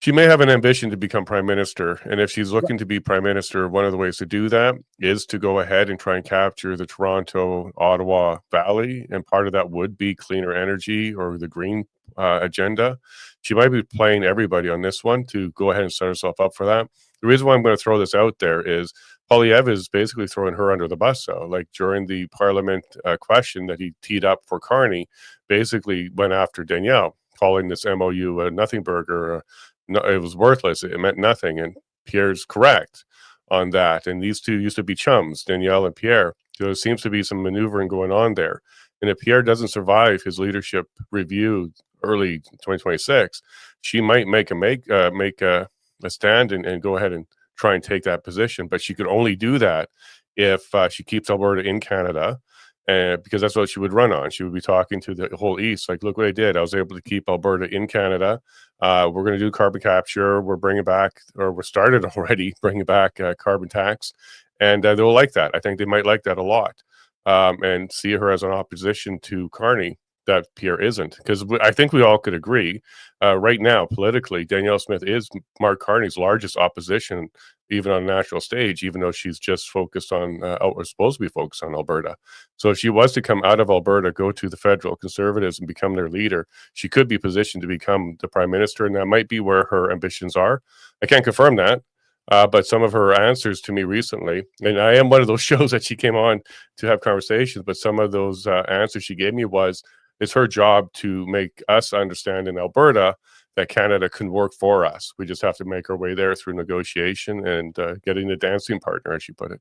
She may have an ambition to become prime minister, and if she's looking to be prime minister, one of the ways to do that is to go ahead and try and capture the Toronto, Ottawa Valley, and part of that would be cleaner energy or the green agenda. She might be playing everybody on this one to go ahead and set herself up for that. The reason why I'm going to throw this out there is Poilievre is basically throwing her under the bus. So, like during the Parliament question that he teed up for Carney, basically went after Danielle, calling this MOU a nothing burger. No, it was worthless. It meant nothing. And Pierre's correct on that. And these two used to be chums, Danielle and Pierre. So there seems to be some maneuvering going on there. And if Pierre doesn't survive his leadership review early 2026, she might make a stand and go ahead and try and take that position. But she could only do that if she keeps Alberta in Canada because that's what she would run on. She would be talking to the whole East, like, look what I did. I was able to keep Alberta in Canada. We're going to do carbon capture. We're bringing back, or we started already bringing back carbon tax. And they'll like that. I think they might like that a lot, and see her as an opposition to Carney that Pierre isn't. Because I think we all could agree right now, politically, Danielle Smith is Mark Carney's largest opposition, even on a national stage, even though she's just focused on, or supposed to be focused on Alberta. So if she was to come out of Alberta, go to the federal Conservatives and become their leader, she could be positioned to become the Prime Minister, and that might be where her ambitions are. I can't confirm that. But some of her answers to me recently, and I am one of those shows that she came on to have conversations, but some of those answers she gave me was, it's her job to make us understand in Alberta that Canada can work for us. We just have to make our way there through negotiation and getting a dancing partner, as she put it.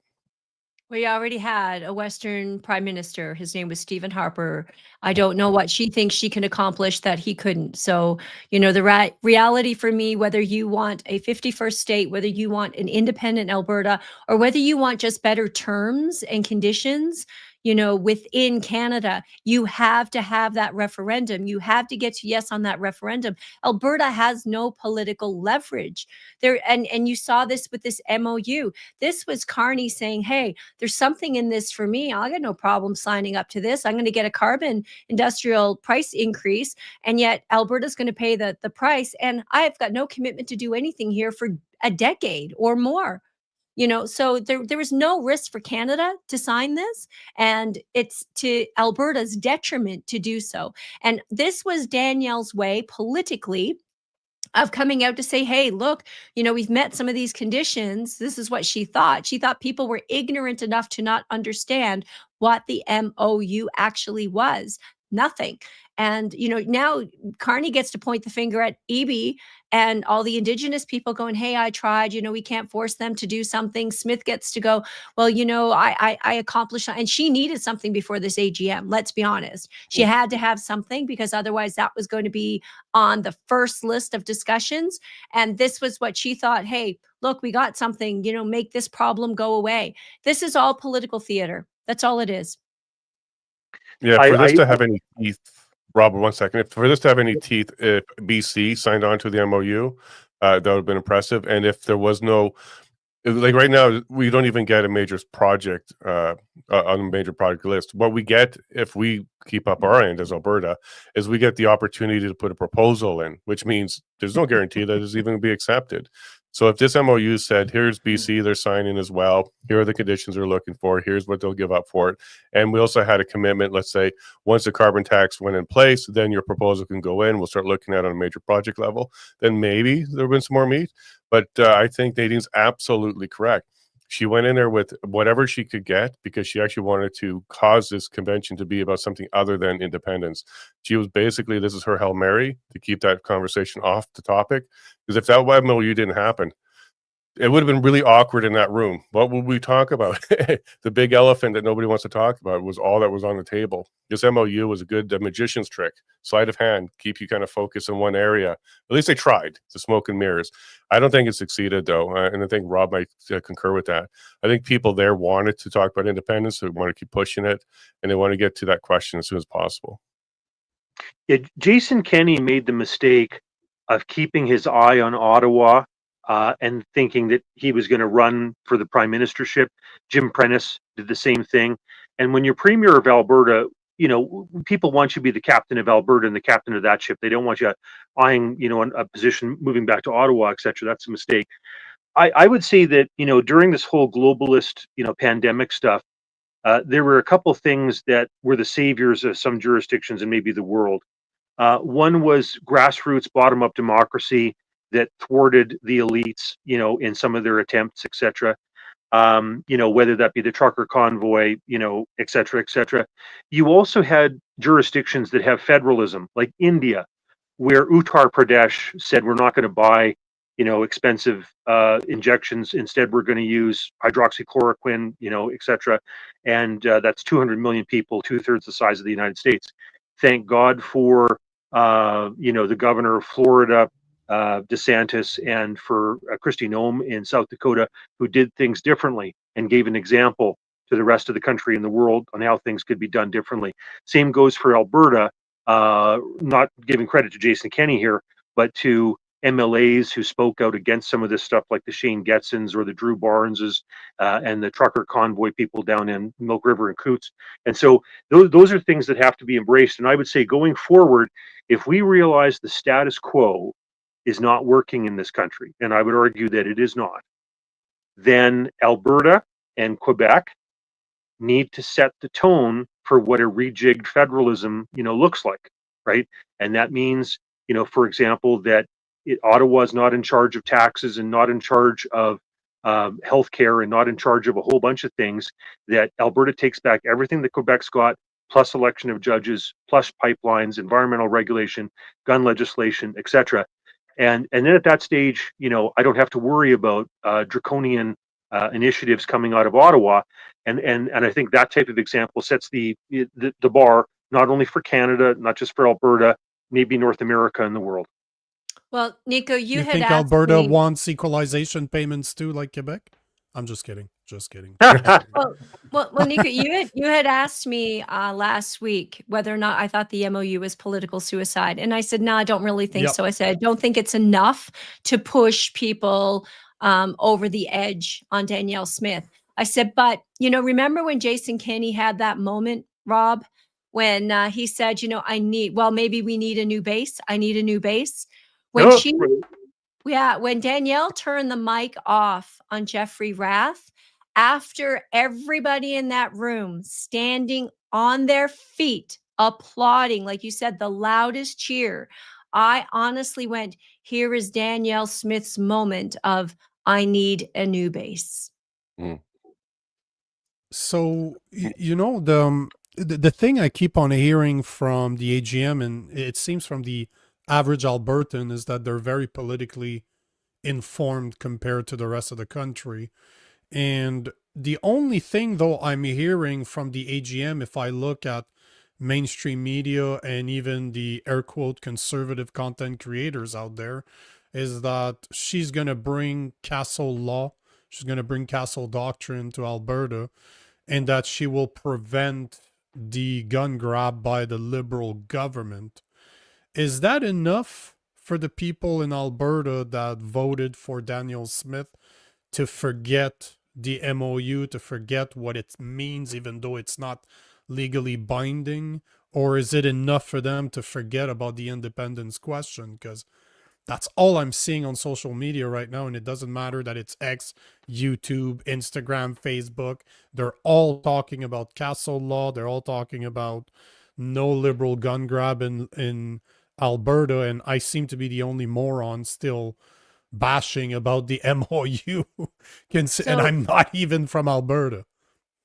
We already had a Western Prime Minister. His name was Stephen Harper. I don't know what she thinks she can accomplish that he couldn't. So, the reality for me, whether you want a 51st state, whether you want an independent Alberta, or whether you want just better terms and conditions, within Canada, you have to have that referendum. You have to get to yes on that referendum. Alberta has no political leverage there. And you saw this with this MOU. This was Carney saying, hey, there's something in this for me. I got no problem signing up to this. I'm going to get a carbon industrial price increase. And yet Alberta's going to pay the price. And I've got no commitment to do anything here for a decade or more. So there was no risk for Canada to sign this, and it's to Alberta's detriment to do so. And this was Danielle's way politically of coming out to say, hey, look, we've met some of these conditions. This is what she thought. She thought people were ignorant enough to not understand what the MOU actually was. Nothing. And, now Carney gets to point the finger at EB and all the Indigenous people going, hey, I tried, we can't force them to do something. Smith gets to go, well, I accomplished, and she needed something before this AGM. Let's be honest. She had to have something because otherwise that was going to be on the first list of discussions. And this was what she thought, hey, look, we got something, make this problem go away. This is all political theater. That's all it is. Yeah, for this to have any teeth, Robert, 1 second. For this to have any teeth, if BC signed on to the MOU, that would have been impressive. And if there was no, like right now, we don't even get a major project on a major project list. What we get, if we keep up our end as Alberta, is we get the opportunity to put a proposal in, which means there's no guarantee that it's even going to be accepted. So if this MOU said, here's BC, they're signing as well, here are the conditions they're looking for, here's what they'll give up for it. And we also had a commitment, let's say, once the carbon tax went in place, then your proposal can go in, we'll start looking at it on a major project level, then maybe there would have been some more meat. But I think Nadine's absolutely correct. She went in there with whatever she could get because she actually wanted to cause this convention to be about something other than independence. She was basically, this is her Hail Mary to keep that conversation off the topic. Because if that MOU didn't happen, it would have been really awkward in that room. What would we talk about? The big elephant that nobody wants to talk about was all that was on the table. This MOU was a good magician's trick, sleight of hand, keep you kind of focused in one area. At least they tried, the smoke and mirrors. I don't think it succeeded, though, and I think Rob might concur with that. I think people there wanted to talk about independence, they want to keep pushing it, and they want to get to that question as soon as possible. Yeah, Jason Kenney made the mistake of keeping his eye on Ottawa and thinking that he was going to run for the prime ministership. Jim Prentice did the same thing. And when you're premier of Alberta, people want you to be the captain of Alberta and the captain of that ship. They don't want you eyeing, a position moving back to Ottawa, etc. That's a mistake. I would say that, during this whole globalist, pandemic stuff, there were a couple things that were the saviors of some jurisdictions and maybe the world. One was grassroots bottom-up democracy that thwarted the elites, in some of their attempts, etc. Whether that be the trucker convoy, et cetera, et cetera. You also had jurisdictions that have federalism, like India, where Uttar Pradesh said, we're not going to buy, expensive injections. Instead, we're going to use hydroxychloroquine, et cetera. And that's 200 million people, 2/3 the size of the United States. Thank God for, the governor of Florida, DeSantis, and for Kristi Noem in South Dakota, who did things differently and gave an example to the rest of the country and the world on how things could be done differently. Same goes for Alberta. Not giving credit to Jason Kenney here, but to MLAs who spoke out against some of this stuff, like the Shane Getsons or the Drew Barneses and the trucker convoy people down in Milk River and Coots. And so those are things that have to be embraced. And I would say going forward, if we realize the status quo is not working in this country, and I would argue that it is not, then Alberta and Quebec need to set the tone for what a rejigged federalism, looks like, right? And that means, for example, that Ottawa is not in charge of taxes and not in charge of healthcare and not in charge of a whole bunch of things. That Alberta takes back everything that Quebec's got, plus election of judges, plus pipelines, environmental regulation, gun legislation, etc. And then at that stage, I don't have to worry about draconian initiatives coming out of Ottawa. And I think that type of example sets the bar not only for Canada, not just for Alberta, maybe North America and the world. Well, Nico, you had think asked Alberta me, wants equalization payments too, like Quebec? I'm just kidding. Just kidding. well, Nico, you had asked me last week whether or not I thought the MOU was political suicide, and I said no, I don't really think Yep. so. I said I don't think it's enough to push people over the edge on Danielle Smith. I said, but remember when Jason Kenney had that moment, Rob, when he said, maybe we need a new base. I need a new base. When when Danielle turned the mic off on Jeffrey Rath, after everybody in that room standing on their feet, applauding, like you said, the loudest cheer, I honestly went, here is Danielle Smith's moment of, I need a new base. So, the thing I keep on hearing from the AGM, and it seems from the average Albertan, is that they're very politically informed compared to the rest of the country. And the only thing, though, I'm hearing from the AGM, if I look at mainstream media and even the air quote conservative content creators out there, is that she's going to bring Castle law, she's going to bring Castle doctrine to Alberta, and that she will prevent the gun grab by the Liberal government. Is that enough for the people in Alberta that voted for Danielle Smith to forget the MOU, to forget what it means, even though it's not legally binding? Or is it enough for them to forget about the independence question? Because that's all I'm seeing on social media right now, and it doesn't matter that it's X, YouTube, Instagram, Facebook. They're all talking about Castle law. They're all talking about no liberal gun grab in Alberta, and I seem to be the only moron still bashing about the MOU. And I'm not even from Alberta.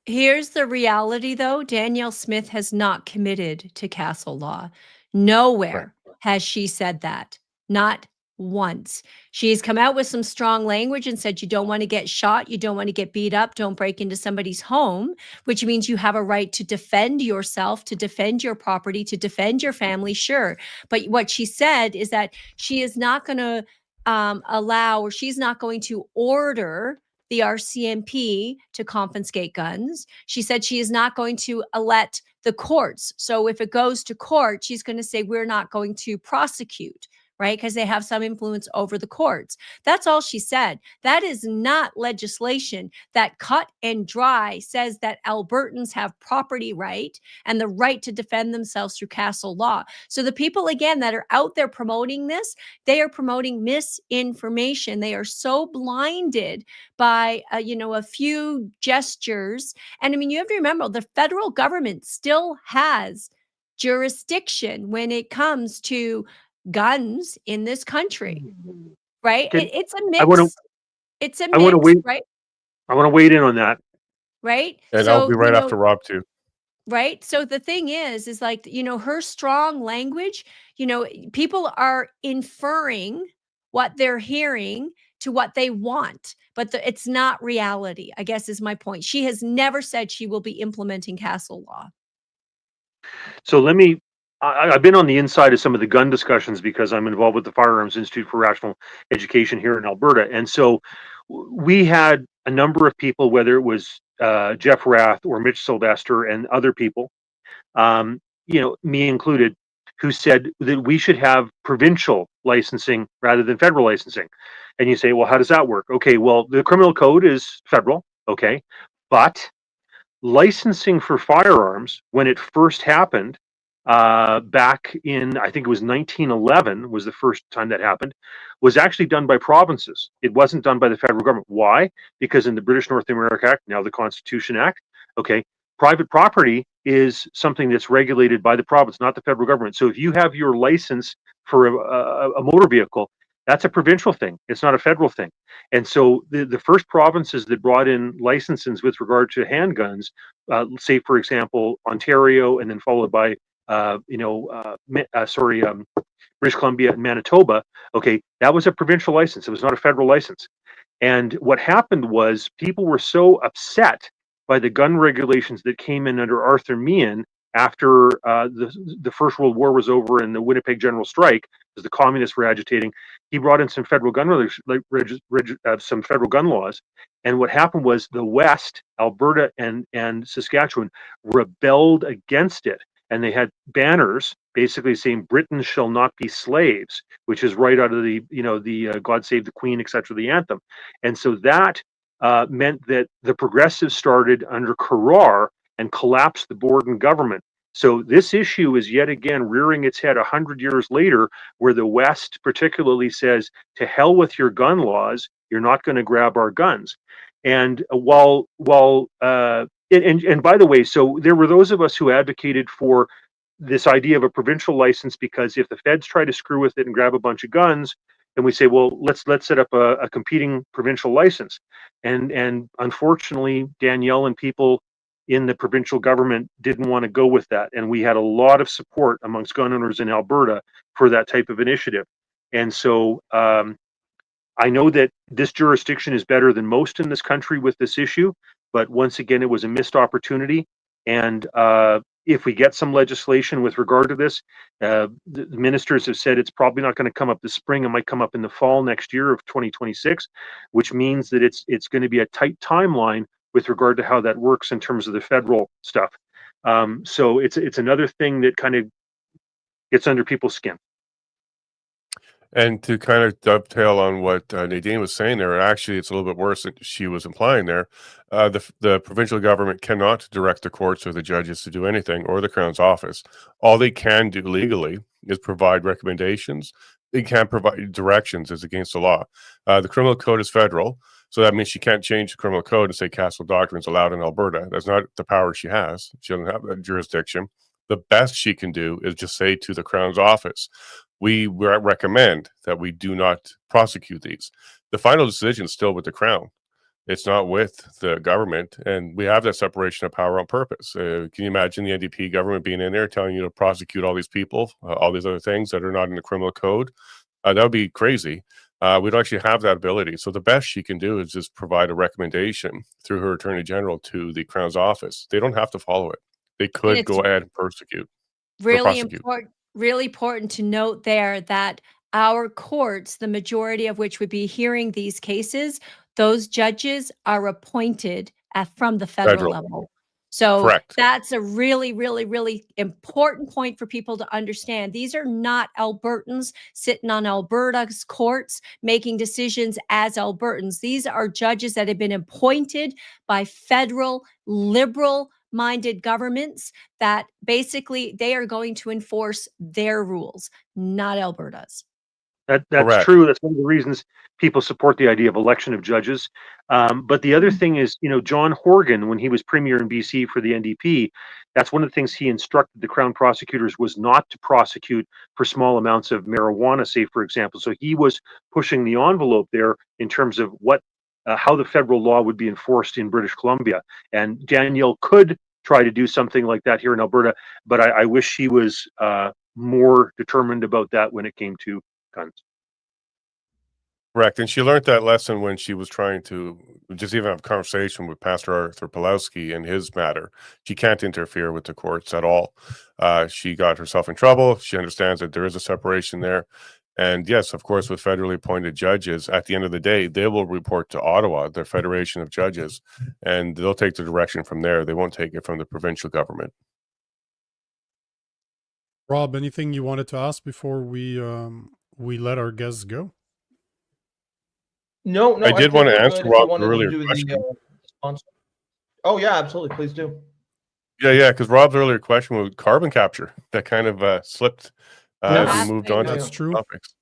Here's the reality, though. Danielle Smith has not committed to Castle law. Nowhere has she said that. Not once. She's come out with some strong language and said you don't want to get shot, you don't want to get beat up, don't break into somebody's home, which means you have a right to defend yourself, to defend your property, to defend your family, sure. But what she said is that she is not going to allow, or she's not going to order the RCMP to confiscate guns. She said she is not going to let the courts. So if it goes to court, she's going to say we're not going to prosecute, right? Because they have some influence over the courts. That's all she said. That is not legislation that cut and dry says that Albertans have property right and the right to defend themselves through Castle law. So the people, again, that are out there promoting this, they are promoting misinformation. They are so blinded by, a few gestures. And I mean, you have to remember, the federal government still has jurisdiction when it comes to guns in this country, right? It's a mix. Right? I want to wade in on that. Right? And I'll be right after Rob too. Right? So the thing is like, her strong language, people are inferring what they're hearing to what they want, but it's not reality, I guess is my point. She has never said she will be implementing Castle law. So I've been on the inside of some of the gun discussions because I'm involved with the Firearms Institute for Rational Education here in Alberta. And so we had a number of people, whether it was Jeff Rath or Mitch Sylvester and other people, me included, who said that we should have provincial licensing rather than federal licensing. And you say, well, how does that work? Okay, well, the criminal code is federal, okay, but licensing for firearms, when it first happened, back in, I think it was 1911 was the first time that happened, was actually done by provinces. It wasn't done by the federal government. Why? Because in the British North America Act, now the Constitution Act, okay, private property is something that's regulated by the province, not the federal government. So if you have your license for a motor vehicle, that's a provincial thing. It's not a federal thing. And so the first provinces that brought in licenses with regard to handguns, say, for example, Ontario, and then followed by, British Columbia and Manitoba, okay, that was a provincial license. It was not a federal license. And what happened was people were so upset by the gun regulations that came in under Arthur Meehan after the First World War was over and the Winnipeg General Strike, because the communists were agitating. He brought in some federal gun some federal gun laws, and what happened was the West, Alberta and Saskatchewan, rebelled against it, and they had banners basically saying "Britain shall not be slaves," which is right out of the "God Save the Queen," etc., the anthem. And so that meant that the progressives started under Carrar and collapsed the Borden government. So this issue is yet again rearing its head 100 years later, where the West particularly says, to hell with your gun laws, you're not going to grab our guns. And and by the way, so there were those of us who advocated for this idea of a provincial license, because if the feds try to screw with it and grab a bunch of guns, then we say, well, let's set up a competing provincial license. And unfortunately, Danielle and people in the provincial government didn't want to go with that. And we had a lot of support amongst gun owners in Alberta for that type of initiative. And so I know that this jurisdiction is better than most in this country with this issue, but once again, it was a missed opportunity. And if we get some legislation with regard to this, the ministers have said it's probably not going to come up this spring. It might come up in the fall next year of 2026, which means that it's going to be a tight timeline with regard to how that works in terms of the federal stuff. So it's another thing that kind of gets under people's skin. And to kind of dovetail on what Nadine was saying there, actually, it's a little bit worse than she was implying there. The provincial government cannot direct the courts or the judges to do anything, or the Crown's office. All they can do legally is provide recommendations. They can't provide directions. It's against the law. The criminal code is federal, so that means she can't change the criminal code and say Castle Doctrine is allowed in Alberta. That's not the power she has. She doesn't have that jurisdiction. The best she can do is just say to the Crown's office, we recommend that we do not prosecute these. The final decision is still with the Crown. It's not with the government, and we have that separation of power on purpose. Can you imagine the NDP government being in there telling you to prosecute all these people, all these other things that are not in the criminal code? That would be crazy. We don't actually have that ability. So the best she can do is just provide a recommendation through her Attorney General to the Crown's office. They don't have to follow it. They could go ahead and persecute. Really important to note there that our courts, the majority of which would be hearing these cases, those judges are appointed from the federal level. So correct. That's a really, really, really important point for people to understand. These are not Albertans sitting on Alberta's courts making decisions as Albertans. These are judges that have been appointed by federal liberal minded governments that basically they are going to enforce their rules, not Alberta's. That's Correct. true. That's one of the reasons people support the idea of election of judges. But the other thing is, John Horgan, when he was premier in BC for the NDP, that's one of the things he instructed the Crown prosecutors was not to prosecute for small amounts of marijuana, say, for example. So he was pushing the envelope there in terms of how the federal law would be enforced in British Columbia. And Danielle could try to do something like that here in Alberta, but I wish she was more determined about that when it came to guns. Correct. And she learned that lesson when she was trying to just even have a conversation with Pastor Arthur Pulowski in his matter. She can't interfere with the courts at all. She got herself in trouble. She understands that there is a separation there. And yes, of course, with federally appointed judges, at the end of the day, they will report to Ottawa, their Federation of Judges, and they'll take the direction from there. They won't take it from the provincial government. Rob, anything you wanted to ask before we let our guests go? No, I did think want to we're answer good if you Rob's wanted to earlier do question. sponsor. Oh yeah, absolutely. Please do. Yeah, because Rob's earlier question was carbon capture. That kind of slipped as Yes, we moved on to that's other true. topics.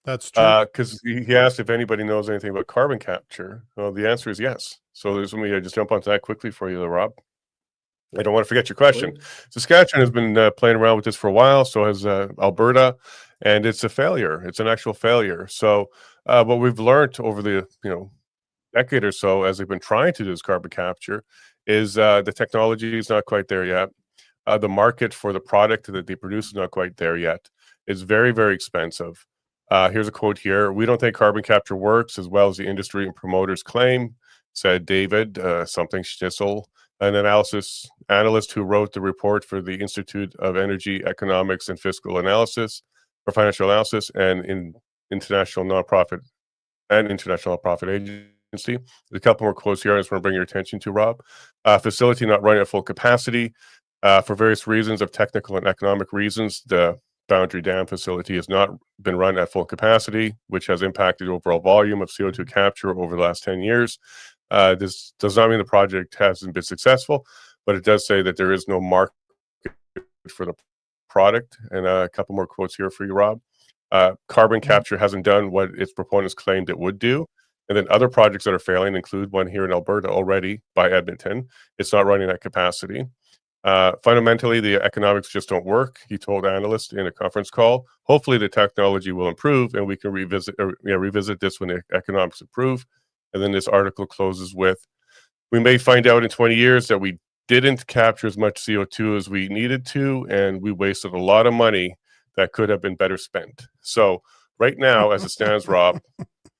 That's true. Because he asked if anybody knows anything about carbon capture. Well, the answer is yes. So let me just jump onto that quickly for you, Rob. I don't want to forget your question. Please. Saskatchewan has been playing around with this for a while. So has Alberta, and it's a failure. It's an actual failure. So what we've learned over the decade or so, as they've been trying to do this carbon capture, is the technology is not quite there yet. The market for the product that they produce is not quite there yet. It's very, very expensive. Here's a quote here. "We don't think carbon capture works as well as the industry and promoters claim," said David something Schnitzel, an analyst who wrote the report for the Institute of Energy Economics and Fiscal Analysis or Financial Analysis and international nonprofit agency. A couple more quotes here I just want to bring your attention to, Rob. Facility not running at full capacity for various reasons of technical and economic reasons. The Boundary Dam facility has not been run at full capacity, which has impacted overall volume of CO2 capture over the last 10 years. This does not mean the project hasn't been successful, but it does say that there is no market for the product. And a couple more quotes here for you, Rob. Carbon capture hasn't done what its proponents claimed it would do. And then other projects that are failing include one here in Alberta already by Edmonton. It's not running at capacity. Fundamentally, the economics just don't work, he told analysts in a conference call. Hopefully, the technology will improve and we can revisit this when the economics improve. And then this article closes with, "We may find out in 20 years that we didn't capture as much CO2 as we needed to, and we wasted a lot of money that could have been better spent." So right now, as it stands, Rob,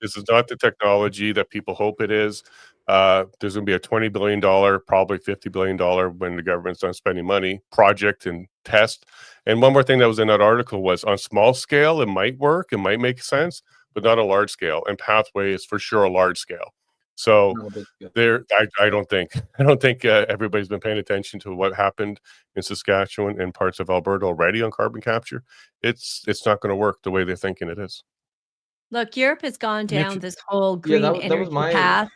this is not the technology that people hope it is. There's going to be a $20 billion, probably $50 billion when the government's done spending money, project and test. And one more thing that was in that article was on small scale, it might work, it might make sense, but not a large scale. And Pathway is for sure a large scale. So I don't think everybody's been paying attention to what happened in Saskatchewan and parts of Alberta already on carbon capture. It's not going to work the way they're thinking it is. Look, Europe has gone down Nick- this whole green that was energy my- path.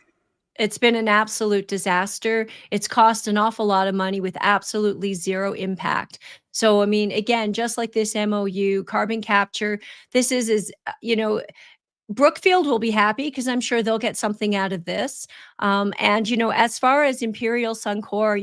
It's been an absolute disaster. It's cost an awful lot of money with absolutely zero impact. So, I mean, again, just like this MOU, carbon capture, this is Brookfield will be happy because I'm sure they'll get something out of this. And, as far as Imperial, Suncor,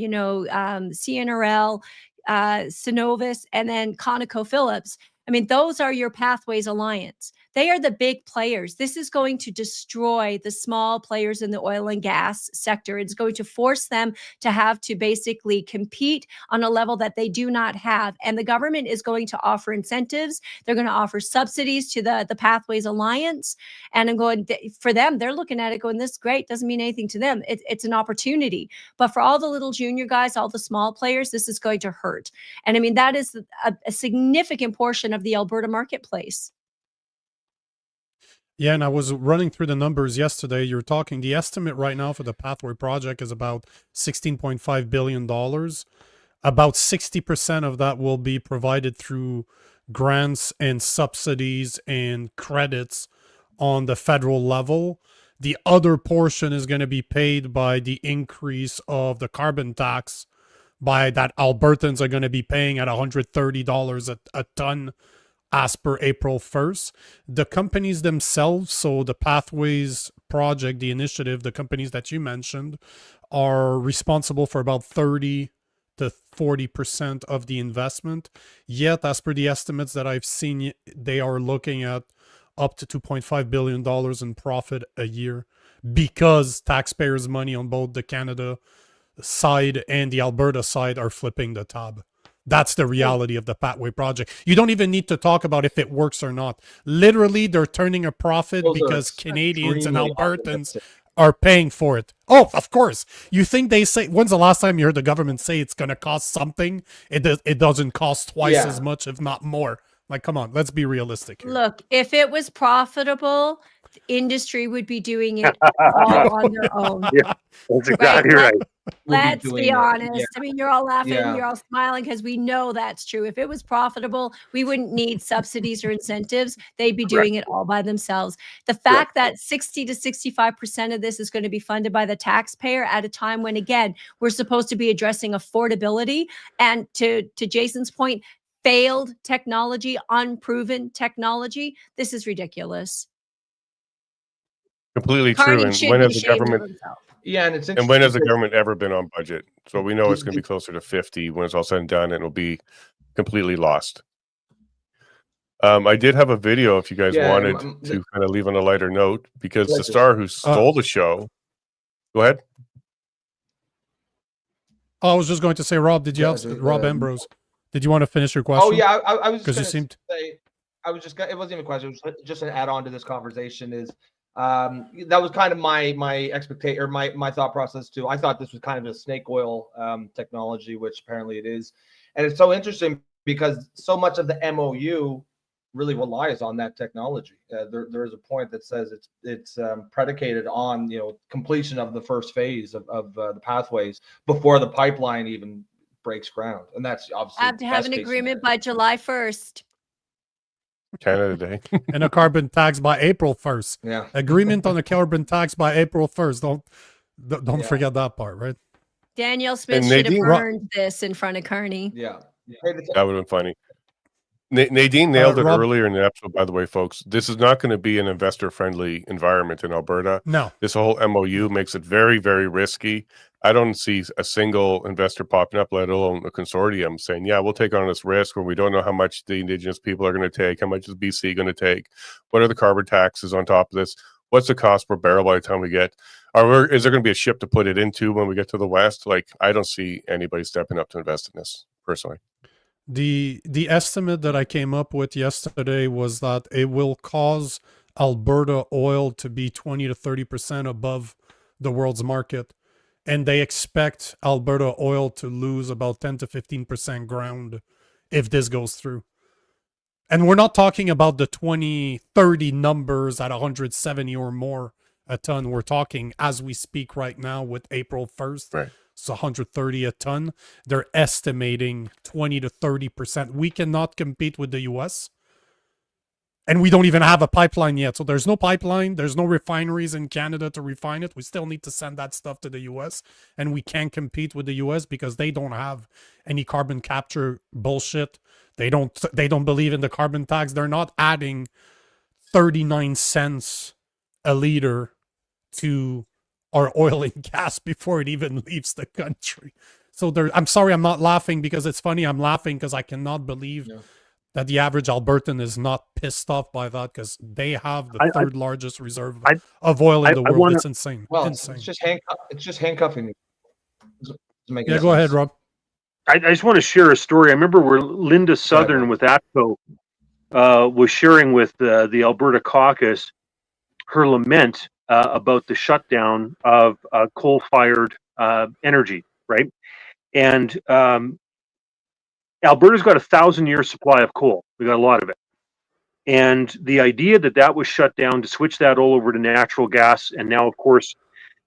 CNRL, Synovus, and then ConocoPhillips, I mean, those are your Pathways Alliance. They are the big players. This is going to destroy the small players in the oil and gas sector. It's going to force them to have to basically compete on a level that they do not have. And the government is going to offer incentives. They're going to offer subsidies to the Pathways Alliance. And I'm going, for them, they're looking at it going, this is great. Doesn't mean anything to them. It's an opportunity. But for all the little junior guys, all the small players, this is going to hurt. And I mean, that is a significant portion of the Alberta marketplace. Yeah, and I was running through the numbers yesterday. You're talking, the estimate right now for the Pathway project is about $16.5 billion. About 60% of that will be provided through grants and subsidies and credits on the federal level. The other portion is going to be paid by the increase of the carbon tax by that Albertans are going to be paying at $130 a ton as per April 1st. The companies themselves, so the Pathways project, the initiative, the companies that you mentioned, are responsible for about 30 to 40% of the investment. Yet, as per the estimates that I've seen, they are looking at up to $2.5 billion in profit a year because taxpayers' money on both the Canada side and the Alberta side are flipping the tab. That's the reality of the Pathway project. You don't even need to talk about if it works or not. Literally, they're turning a profit because Canadians and Albertans are paying for it. Oh, of course. You think they say, when's the last time you heard the government say it's going to cost something? It doesn't cost twice as much, if not more. Like, come on, let's be realistic here. Look, if it was profitable, the industry would be doing it all on their own. Yeah, that's exactly Right. right. Let's doing be it. honest. Yeah. I mean, you're all laughing, Yeah. you're all smiling because we know that's true. If it was profitable, we wouldn't need subsidies or incentives. They'd be doing it all by themselves. The fact that 60 to 65% of this is going to be funded by the taxpayer at a time when, again, we're supposed to be addressing affordability, and to Jason's point, failed technology, unproven technology. This is ridiculous. Completely true. Carney And should when be has the ashamed of government himself. Yeah, and it's and when has the interesting government ever been on budget? So we know it's going to be Did- closer to 50 when it's all said and done, and it'll be completely lost. I did have a video if you guys Yeah, wanted to kind of leave on a lighter note, because like the this. star who stole the show. Go ahead. Oh, I was just going to say, Rob, did you Yeah, have Rob Ambrose? Did you want to finish your question? Oh yeah, I was 'Cause you just gonna seemed- say, I was just gonna, it wasn't even a question. It was just an add-on to this conversation. Is that was kind of my expectation or my thought process too. I thought this was kind of a snake oil technology, which apparently it is, and it's so interesting because so much of the MOU really relies on that technology. There is a point that says it's predicated on completion of the first phase of the pathways before the pipeline even breaks ground, and that's obviously Have to have an best case agreement scenario. by July 1st. Canada Day. And a carbon tax by April 1st. Yeah. Agreement on a carbon tax by April 1st. Don't Yeah. forget that part, right? Danielle Smith And should have Nadine- burned this in front of Carney. Yeah. That would have been funny. Nadine nailed it Rob- earlier in the episode, by the way, folks. This is not going to be an investor-friendly environment in Alberta. No. This whole MOU makes it very, very risky. I don't see a single investor popping up, let alone a consortium, saying, yeah, we'll take on this risk when we don't know how much the Indigenous people are going to take, how much is BC going to take, what are the carbon taxes on top of this, what's the cost per barrel by the time we get, is there going to be a ship to put it into when we get to the west? Like, I don't see anybody stepping up to invest in this, personally. The estimate that I came up with yesterday was that it will cause Alberta oil to be 20 to 30% above the world's market. And they expect Alberta oil to lose about 10 to 15% ground if this goes through. And we're not talking about the 2030 numbers at 170 or more a ton. We're talking as we speak right now with April 1st. Right. It's 130 a ton. They're estimating 20 to 30%. We cannot compete with the US. And we don't even have a pipeline yet. So there's no pipeline. There's no refineries in Canada to refine it. We still need to send that stuff to the US. And we can't compete with the US because they don't have any carbon capture bullshit. They don't believe in the carbon tax. They're not adding 39 cents a liter to our oil and gas before it even leaves the country. So I'm sorry, I'm not laughing because it's funny. I'm laughing because I cannot believe that the average Albertan is not pissed off by that, because they have the third largest reserve of oil in the world. It's insane. Well, insane. it's just handcuffing. Yeah, go ahead, Rob. I just want to share a story. I remember where Linda Southern with ATCO was sharing with the Alberta caucus her lament about the shutdown of coal-fired energy, right? And Alberta's got 1,000-year supply of coal. We got a lot of it. And the idea that was shut down to switch that all over to natural gas, and now, of course,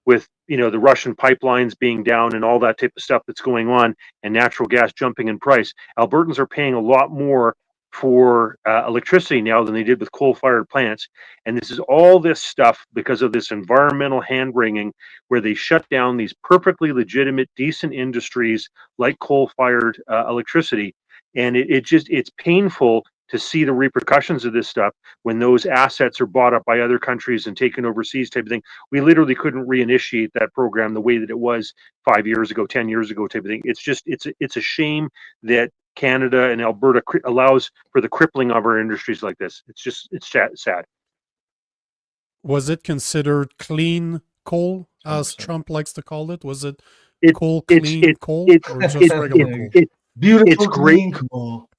with the Russian pipelines being down and all that type of stuff that's going on, and natural gas jumping in price, Albertans are paying a lot more for electricity now than they did with coal-fired plants. And this is all this stuff because of this environmental hand-wringing, where they shut down these perfectly legitimate, decent industries like coal-fired electricity. And it's painful to see the repercussions of this stuff when those assets are bought up by other countries and taken overseas type of thing. We literally couldn't reinitiate that program the way that it was 5 years ago, 10 years ago type of thing. It's a shame that Canada and Alberta allows for the crippling of our industries like this. It's sad. Was it considered clean coal, as Trump likes to call it? Was it coal, it's coal, or just regular coal? Beautiful, it's great coal.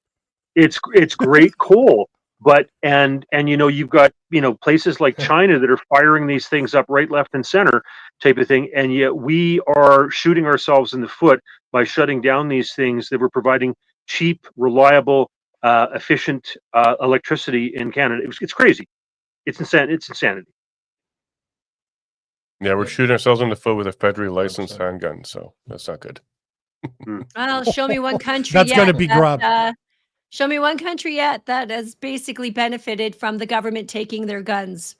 It's great coal, but and you've got places like China that are firing these things up right, left, and center type of thing, and yet we are shooting ourselves in the foot by shutting down these things that were providing cheap, reliable efficient electricity in Canada. It's crazy. It's insanity. Yeah, we're shooting ourselves in the foot with a federally licensed handgun, so that's not good. Well, show me one country That's yet gonna be grabbed. show me one country yet that has basically benefited from the government taking their guns.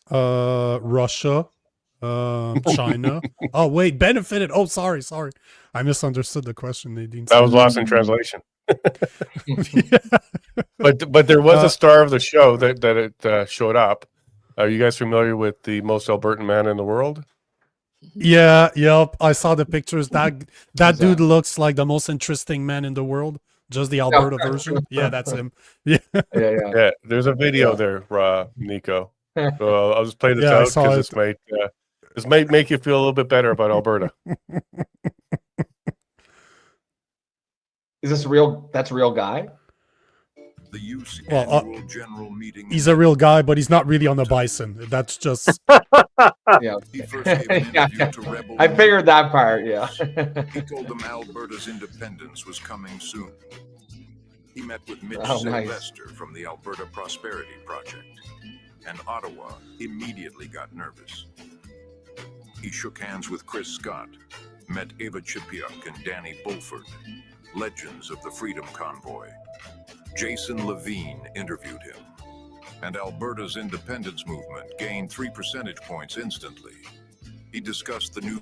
Russia, China. Oh wait, benefited. Oh, sorry. I misunderstood the question, Nadine. That was lost in translation. Yeah. But there was a star of the show that it showed up. Are you guys familiar with the most Albertan man in the world? Yeah, yep. I saw the pictures. That dude looks like the most interesting man in the world. Just the Alberta version. Yeah, that's him. Yeah. Yeah, there's a video there, Nico. So I'll just play this Yeah, I out saw because this might make you feel a little bit better about Alberta. Is this real? That's a real guy? The UCP Well, general meeting. He's a real guy, but he's not really on the bison. That's just Yeah. He first gave an interview to Rebel. I figured that part, yeah. He told them Alberta's independence was coming soon. He met with Mitch Oh, nice. Sylvester from the Alberta Prosperity Project, and Ottawa immediately got nervous. He shook hands with Chris Scott, met Eva Chipiuk and Danny Bulford, legends of the Freedom Convoy. Jason Lavigne interviewed him, and Alberta's independence movement gained 3 percentage points instantly. He discussed the new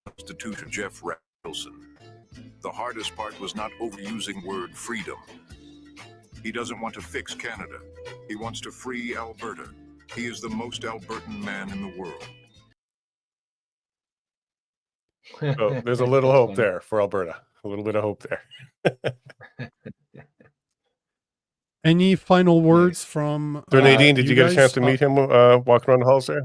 Constitution. Jeff Wilson. The hardest part was not overusing word freedom. He doesn't want to fix Canada. He wants to free Alberta. He is the most Albertan man in the world. So there's a little hope there for Alberta. A little bit of hope there. any final words from So Nadine, did you get a guys? chance to meet him walking around the halls there?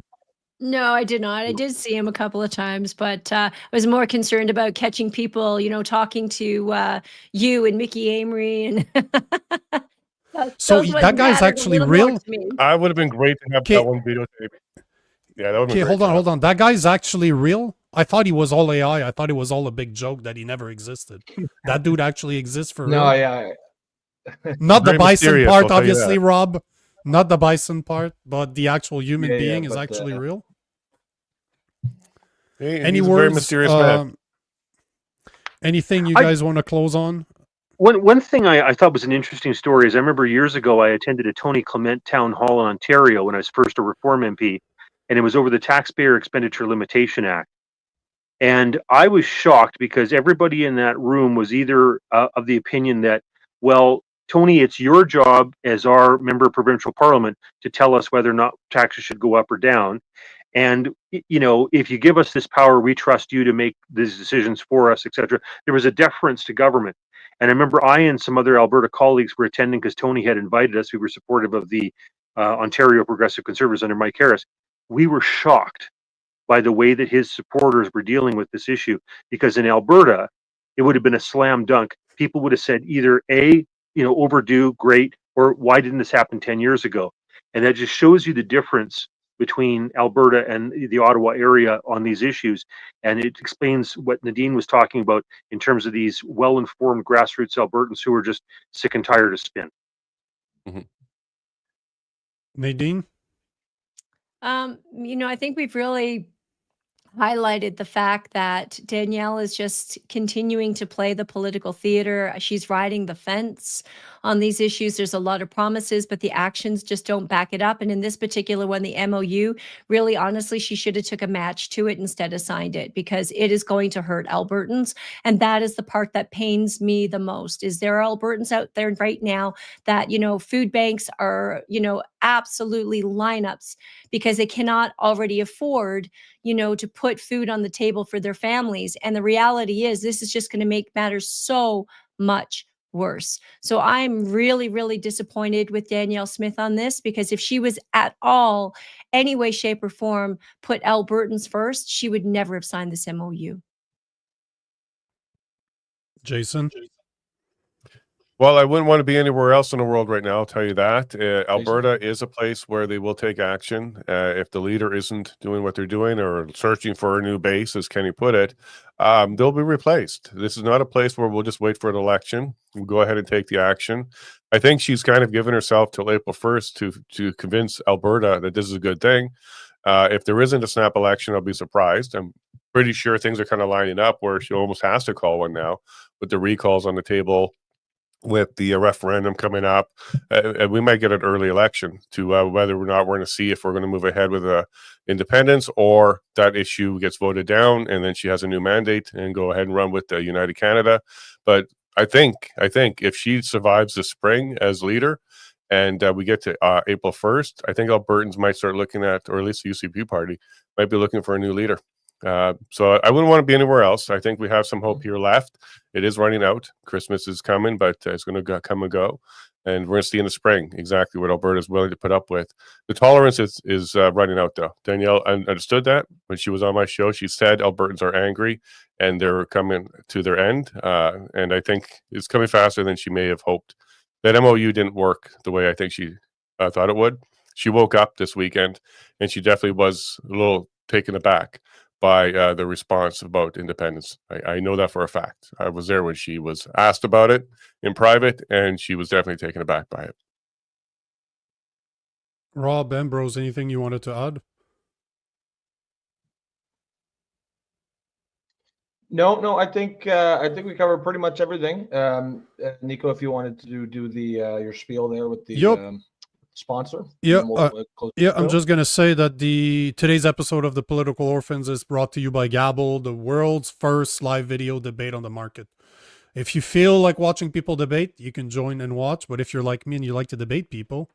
No, I did not. I did see him a couple of times, but I was more concerned about catching people, talking to you and Mickey Amory. And So those that ones guy's mattered a actually little more real? to me. I would have been great to have that one videotape. Yeah, that would have Okay, been great. hold on. That guy's actually real? I thought he was all AI. I thought it was all a big joke that he never existed. That dude actually exists for No, real? yeah. Not the Very bison mysterious, I'll part, tell you obviously, that. Rob. Not the bison part, but the actual human Yeah, being is but, actually real. Any Any words? words? Very mysterious man. Anything you guys want to close on? One thing I thought was an interesting story is I remember years ago I attended a Tony Clement town hall in Ontario when I was first a Reform MP, and it was over the Taxpayer Expenditure Limitation Act. And I was shocked because everybody in that room was either of the opinion that, well, Tony, it's your job as our member of provincial parliament to tell us whether or not taxes should go up or down. And, if you give us this power, we trust you to make these decisions for us, etc. There was a deference to government. And I remember I and some other Alberta colleagues were attending because Tony had invited us. We were supportive of the Ontario Progressive Conservatives under Mike Harris. We were shocked by the way that his supporters were dealing with this issue, because in Alberta, it would have been a slam dunk. People would have said either A, overdue, great, or why didn't this happen 10 years ago? And that just shows you the difference between Alberta and the Ottawa area on these issues. And it explains what Nadine was talking about in terms of these well-informed grassroots Albertans who are just sick and tired of spin. Nadine? I think we've really highlighted the fact that Danielle is just continuing to play the political theater. She's riding the fence on these issues. There's a lot of promises, but the actions just don't back it up. And in this particular one, the MOU, really honestly, she should have took a match to it instead of signed it, because it is going to hurt Albertans. And that is the part that pains me the most, is there are Albertans out there right now that, food banks are, absolutely lineups because they cannot already afford, to put food on the table for their families. And the reality is this is just going to make matters so much worse. So I'm really, really disappointed with Danielle Smith on this, because if she was at all, any way, shape, or form, put Albertans first, she would never have signed this MOU. Jason? Well, I wouldn't want to be anywhere else in the world right now, I'll tell you that. Alberta is a place where they will take action. If the leader isn't doing what they're doing or searching for a new base, as Kenny put it, they'll be replaced. This is not a place where we'll just wait for an election. We'll go ahead and take the action. I think she's kind of given herself till April 1st to convince Alberta that this is a good thing. If there isn't a snap election, I'll be surprised. I'm pretty sure things are kind of lining up where she almost has to call one now with the recalls on the table, with the referendum coming up. We might get an early election to whether or not we're going to see if we're going to move ahead with independence, or that issue gets voted down and then she has a new mandate and go ahead and run with United Canada. But I think if she survives the spring as leader and we get to April 1st, I think Albertans might start looking at, or at least the UCP party might be looking for a new leader. So I wouldn't want to be anywhere else. I think we have some hope here left. It is running out. Christmas is coming, but it's going to come and go. And we're going to see in the spring exactly what Alberta is willing to put up with. The tolerance is running out, though. Danielle understood that when she was on my show. She said Albertans are angry and they're coming to their end. And I think it's coming faster than she may have hoped. That MOU didn't work the way I think she thought it would. She woke up this weekend and she definitely was a little taken aback by the response about independence. I know that for a fact. I was there when she was asked about it in private, and she was definitely taken aback by it. Rob, Ambrose, anything you wanted to add? No, I think we covered pretty much everything. Nico, if you wanted to do the your spiel there with the sponsor. Yeah, I'm just gonna say that today's episode of the Political Orphans is brought to you by Gabble, the world's first live video debate on the market. If you feel like watching people debate, you can join and watch. But if you're like me and you like to debate people,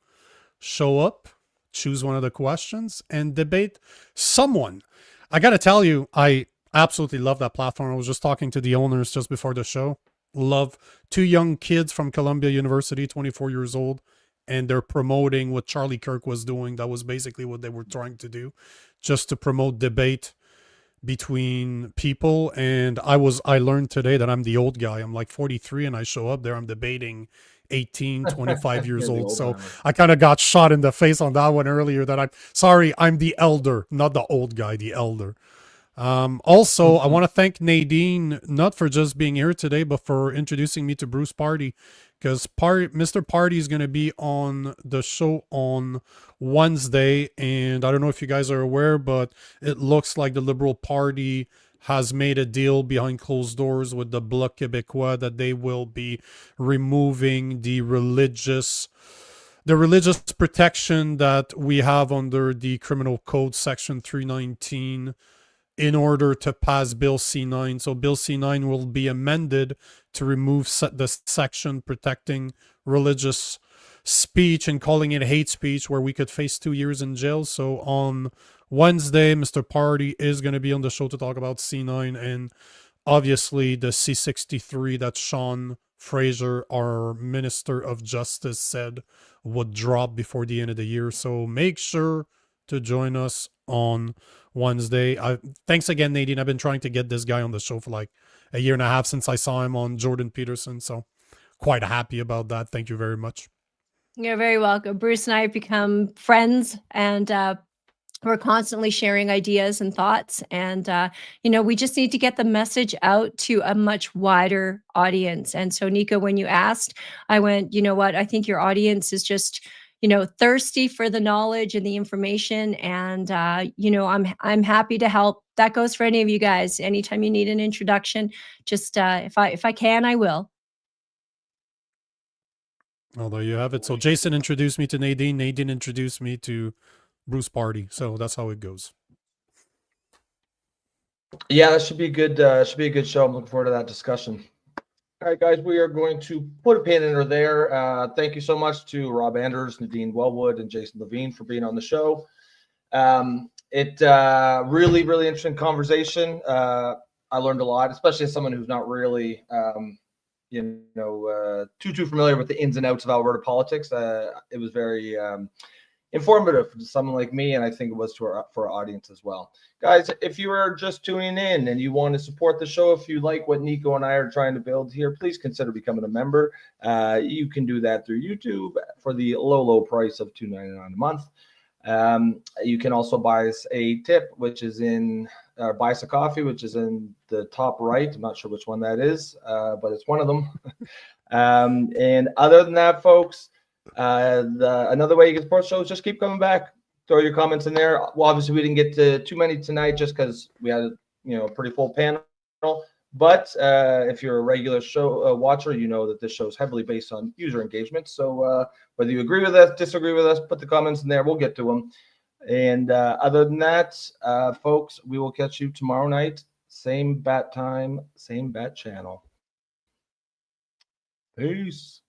show up, choose one of the questions, and debate someone. I gotta tell you, I absolutely love that platform. I was just talking to the owners just before the show. Love two young kids from Columbia University, 24 years old. And they're promoting what Charlie Kirk was doing. That was basically what they were trying to do, just to promote debate between people. And I learned today that I'm the old guy. I'm like 43 and I show up there, I'm debating 18, 25 years old. So I kind of got shot in the face on that one earlier, that I'm the elder, not the old guy, the elder. Also, I want to thank Nadine, not for just being here today, but for introducing me to Bruce Party, because Mr. Party is going to be on the show on Wednesday. And I don't know if you guys are aware, but it looks like the Liberal Party has made a deal behind closed doors with the Bloc Québécois that they will be removing the religious protection that we have under the Criminal Code Section 319 in order to pass Bill C9. So Bill C9 will be amended to remove the section protecting religious speech and calling it hate speech, where we could face 2 years in jail. So on Wednesday, Mr. Party is going to be on the show to talk about C9 and obviously the C63 that Sean Fraser, our Minister of Justice, said would drop before the end of the year. So make sure to join us on Wednesday. Thanks again, Nadine. I've been trying to get this guy on the show for like a year and a half since I saw him on Jordan Peterson. So quite happy about that. Thank you very much. You're very welcome. Bruce and I have become friends, and we're constantly sharing ideas and thoughts. And, we just need to get the message out to a much wider audience. And so, Nico, when you asked, I went, you know what? I think your audience is just, thirsty for the knowledge and the information. And, I'm happy to help. That goes for any of you guys. Anytime you need an introduction, just if I can, I will. Well, there you have it. So Jason introduced me to Nadine. Nadine introduced me to Bruce Party. So that's how it goes. Yeah, that should be good. Should be a good show. I'm looking forward to that discussion. All right, guys, we are going to put a pin in her there. Thank you so much to Rob Anders, Nadine Wellwood, and Jason Lavigne for being on the show. It really, really interesting conversation. I learned a lot, especially as someone who's not really, too familiar with the ins and outs of Alberta politics. It was very informative to someone like me, and I think it was for our audience as well. Guys, if you are just tuning in and you want to support the show, if you like what Nico and I are trying to build here, please consider becoming a member. You can do that through YouTube for the low price of $2.99 a month. You can also buy us a tip, which is in, or buy us a coffee, which is in the top right. I'm not sure which one that is, but it's one of them. And other than that, folks, another way you can support the show is just keep coming back. Throw your comments in there. Well, obviously we didn't get to too many tonight just because we had a pretty full panel. But if you're a regular show watcher, you know that this show is heavily based on user engagement. So whether you agree with us, disagree with us, put the comments in there. We'll get to them. And other than that, folks, we will catch you tomorrow night. Same bat time, same bat channel. Peace.